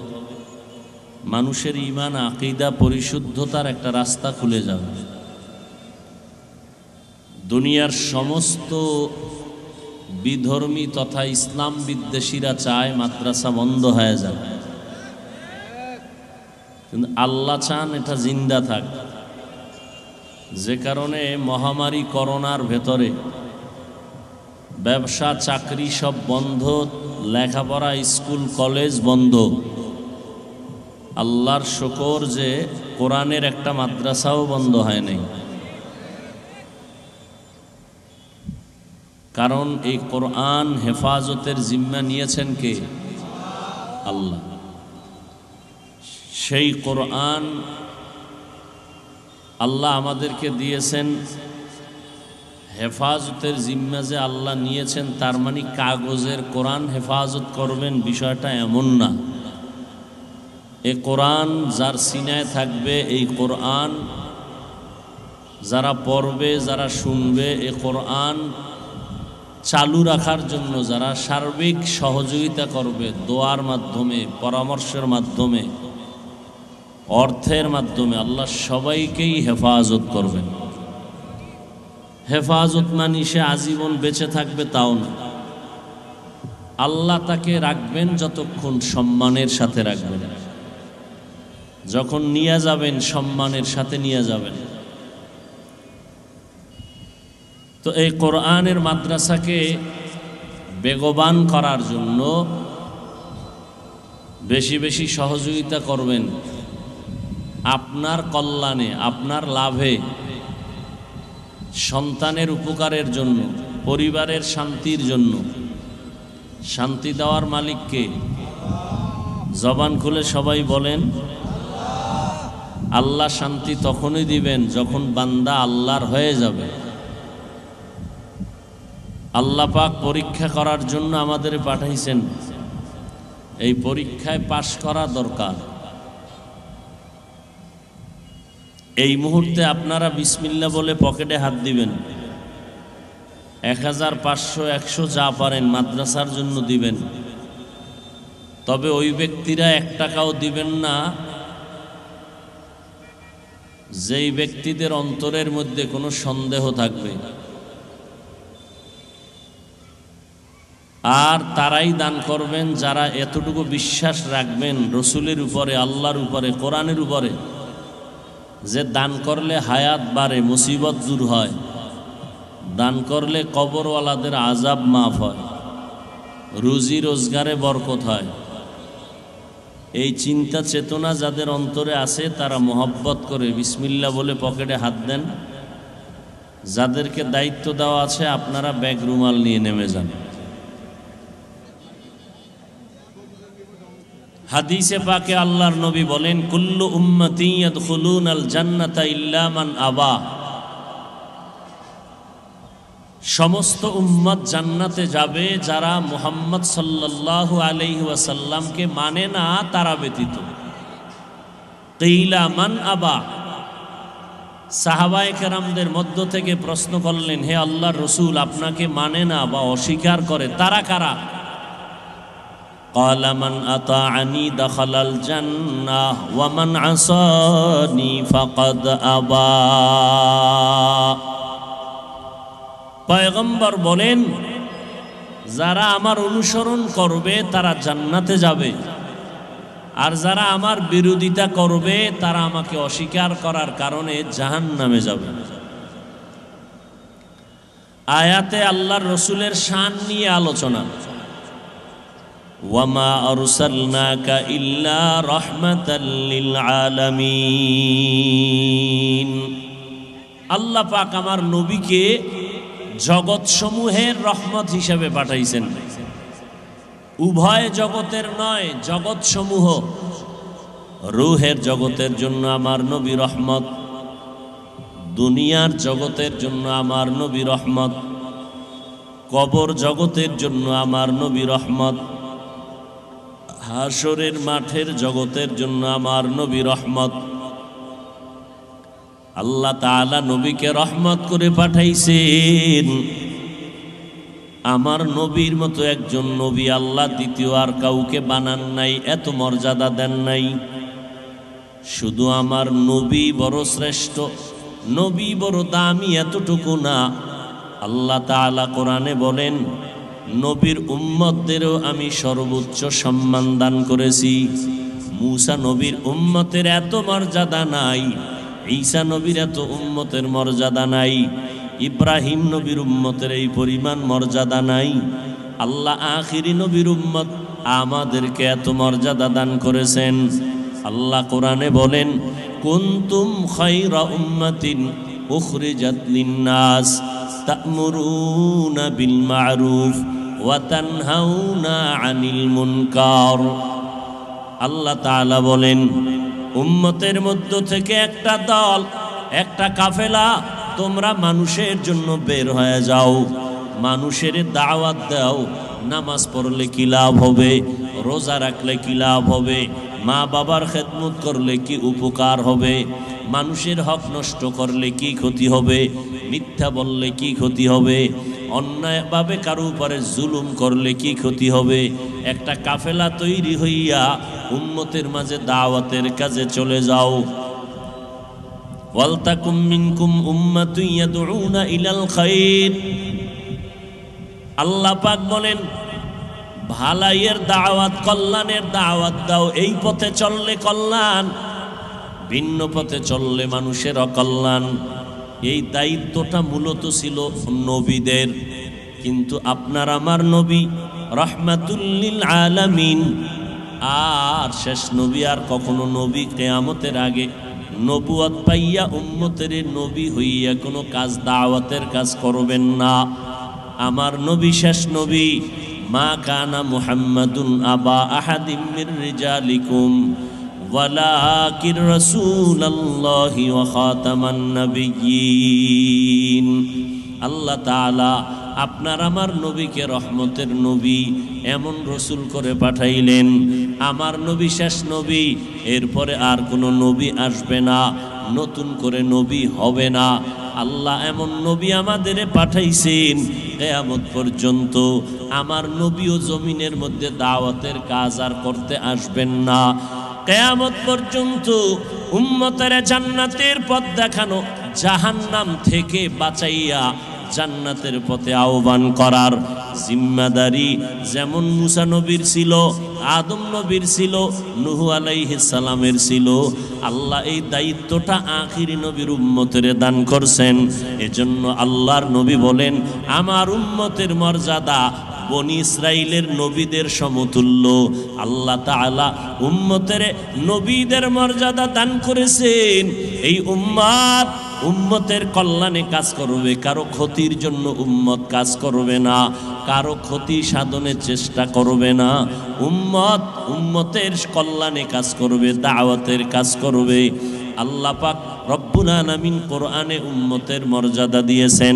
মানুষের ঈমান আকীদা পরিশুদ্ধতার একটা রাস্তা খুলে যাবে। দুনিয়ার সমস্ত বিধর্মী তথা ইসলাম বিদ্বেষীরা চায় মাদ্রাসা বন্ধ হয়ে যাবে, কিন্তু আল্লাহ চান এটা জিন্দা থাক। যে কারণে মহামারী করোনার ভেতরে ব্যবসা চাকরি সব বন্ধ, লেখাপড়া স্কুল কলেজ বন্ধ। আল্লাহর শুকর যে কোরআনের একটা মাদ্রাসাও বন্ধ হয় নাই, কারণ এই কোরআন হেফাজতের জিম্মা নিয়েছেন কে? আল্লাহ। সেই কোরআন আল্লাহ আমাদেরকে দিয়েছেন, হেফাজতের জিম্মা যে আল্লাহ নিয়েছেন তার মানে কাগজের কোরআন হেফাজত করবেন বিষয়টা এমন না। এই কোরআন যার সিনায় থাকবে, এই কোরআন যারা পড়বে, যারা শুনবে, এই কোরআন চালু রাখার জন্য যারা সার্বিক সহযোগিতা করবে, দোয়ার মাধ্যমে, পরামর্শের মাধ্যমে, অর্থের মাধ্যমে, আল্লাহ সবাইকেই হেফাজত করবেন। হেফাজত মানে সে আজীবন বেঁচে থাকবে তাও না, আল্লাহ তাকে রাখবেন যতক্ষণ সম্মানের সাথে রাখবেন। যখন নিয়ে যাবেন সম্মানের সাথে নিয়ে যাবেন। তো এই কোরআনের মাদ্রাসাকে বেগবান করার জন্য বেশি বেশি সহযোগিতা করবেন, আপনার কল্যাণে, আপনার লাভে, সন্তানের উপকারের জন্য, পরিবারের শান্তির জন্য। শান্তি দেওয়ার মালিককে জবান খুলে সবাই বলেন আল্লাহ। শান্তি তখনই দিবেন যখন বান্দা আল্লাহর হয়ে যাবে। আল্লাহ পাক পরীক্ষা করার জন্য আমাদের পাঠাইছেন, এই পরীক্ষায় পাশ করা দরকার। এই মুহূর্তে আপনারা বিসমিল্লাহ বলে পকেটে হাত দিবেন, 1000, 500, 100 যা পারেন মাদ্রাসার জন্য দিবেন। তবে ওই ব্যক্তিরা 1 টাকাও দিবেন না যেই ব্যক্তিদের অন্তরের মধ্যে কোনো সন্দেহ থাকবে। আর তারাই দান করবেন যারা এতটুকু বিশ্বাস রাখবেন রসুলের উপরে, আল্লাহর উপরে, কোরআনের উপরে, যে দান করলে হায়াত বাড়ে, মুসিবত দূর হয়, দান করলে কবরওয়ালাদের আযাব মাফ হয়, রুজি রোজগারে বরকত হয়। এই চিন্তা চেতনা যাদের অন্তরে আছে তারা মহব্বত করে বিসমিল্লাহ বলে পকেটে হাত দেন। যাদেরকে দায়িত্ব দেওয়া আছে আপনারা ব্যাগ রুমাল নিয়ে নেমে যান। হাদিসে পাকে আল্লাহর নবী বলেন, কুল্লু উম্মতি ইয়াদখুলুনাল জান্নাতা ইল্লা মান আবা। সমস্ত উম্মত জান্নাতে যাবে যারা মুহাম্মদ সাল্লাল্লাহু আলাইহি ওয়াসাল্লামকে মানে না তারা ব্যতীত। কিলা মান আবা, সাহাবায়ে কেরামদের মধ্য থেকে প্রশ্ন করলেন, হে আল্লাহর রাসূল, আপনাকে মানে না বা অস্বীকার করে তারা কারা? قال من أطاعني دخل الجنة ومن عصاني فقد أبى। পয়গম্বর বলেন, যারা আমার অনুসরণ করবে তারা জান্নাতে যাবে, আর যারা আমার বিরোধিতা করবে তারা আমাকে অস্বীকার করার কারণে জাহান্নামে যাবে। আয়াতে আল্লাহর রাসূলের শান নিয়ে আলোচনা। ওয়ামা আরসালনাকা ইল্লা রাহমাতাল লিল আলামিন। আল্লাহ পাক আমার নবীকে জগৎ সমূহের রহমত হিসেবে পাঠাইছেন। উভয় জগতের নয়, জগৎ সমূহ। রূহের জগতের জন্য আমার নবী রহমত, দুনিয়ার জগতের জন্য আমার নবী রহমত, কবর জগতের জন্য আমার নবী রহমত, হাসরের মাঠের জগতের জন্য আমার নবী রহমত। আল্লাহ তাআলা নবীকে রহমত করে পাঠাইছেন। আমার নবীর মতো একজন নবী আল্লাহ দ্বিতীয় আর কাউকে বানান নাই, এত মর্যাদা দেন নাই। শুধু আমার নবী বড় শ্রেষ্ঠ, নবী বড় দামি, এতটুকু না। আল্লাহ তাআলা কোরআনে বলেন, নবীর উম্মতদেরও আমি সর্বোচ্চ সম্মান দান করেছি। মূসা নবীর উম্মতের এত মর্যাদা নাই, ঈসা নবীর এত উম্মতের মর্যাদা নাই, ইব্রাহিম নবীর উম্মতের এই পরিমাণ মর্যাদা নাই। আল্লাহ আখিরি নবীর উম্মত আমাদেরকে এত মর্যাদা দান করেছেন। আল্লাহ কোরআনে বলেন, কুনতুম খায়রা উম্মাতিন উখরিজাত লিন-নাস তা'মুরুনা বিল মা'রুফ ওয়া তানহাউনা আনিল মুনকার। আল্লাহ তাআলা বলেন, উম্মতের মধ্য থেকে একটা দল, একটা কাফেলা, তোমরা মানুষের জন্য বের হয়ে যাও, মানুষের দাওয়াত দাও। নামাজ পড়লে কি লাভ হবে, রোজা রাখলে কি লাভ হবে, মা বাবার খেদমত করলে কি উপকার হবে, মানুষের হক নষ্ট করলে কি ক্ষতি হবে, মিথ্যা বললে কি ক্ষতি হবে, অন্যায়ভাবে কারো উপরে জুলুম করলে কি ক্ষতি হবে। একটা কাফেলা তৈরি হইয়া উম্মতের মাঝে দাওয়াতের কাজে চলে যাও। ওয়ালতাকুম মিনকুম উম্মাতুন ইয়াদউনা ইলাল খায়র। আল্লাহ পাক বলেন, ভালাইয়ের দাওয়াত, কল্যাণের দাওয়াত দাও। এই পথে চললে কল্যাণ, ভিন্ন পথে চললে মানুষের অকল্যাণ। এই দায়িত্বটা মূলত ছিল নবীদের, কিন্তু আপনার আমার নবী রাহমাতুল লিল আলামিন। আর শেষ নবী আর কখনো নবী কিয়ামতের আগে নবুয়ত পাইয়া উম্মতের নবী হইয়া কোনো কাজ, দাওয়াতের কাজ করবেন না। আমার নবী শেষ নবী। মা কানা মুহাম্মাদুন আবা আহাদিম মির রিজালিকুম ওয়ালাকিন রাসূলুল্লাহি ওয়া খাতামান নাবিয়্যিন। আল্লাহ তাআলা আপনার আমার নবীকে রহমতের নবী, এমন রসুল করে পাঠাইলেন। আমার নবী শেষ নবী, এরপরে আর কোনো নবী আসবে না, নতুন করে নবী হবে না। আল্লাহ এমন নবী আমাদের পাঠাইছেন, কিয়ামত পর্যন্ত আমার নবীও জমিনের মধ্যে দাওয়াতের কাজ আর করতে আসবেন না। কিয়ামত পর্যন্ত উম্মতের জান্নাতের পথ দেখানো, জাহান্নাম থেকে বাঁচাইয়া জান্নাতের পথে আহ্বান করার জিম্মাদারি যেমন মুসা নবীর ছিল, আদম নবীর ছিল, নূহ আলাইহিস সালামের ছিল। আল্লাহ এই দায়িত্বটা আখিরি নবীর উম্মতের দান করছেন। এজন্য আল্লাহর নবী বলেন, আমার উম্মতের মর্যাদা বনি ইসরাইলের নবীদের সমতুল্য। আল্লাহ তাআলা উম্মতের নবীদের মর্যাদা দান করেছেন। এই উম্মত উম্মতের কল্যাণে কাজ করবে, কারো ক্ষতির জন্য উম্মত কাজ করবে না, কারো ক্ষতি সাধনের চেষ্টা করবে না। উম্মত উম্মতের কল্যাণে কাজ করবে, দাওয়াতের কাজ করবে। আল্লাহ পাক রব্বুল আলামিন কোরআনে উম্মতের মর্যাদা দিয়েছেন।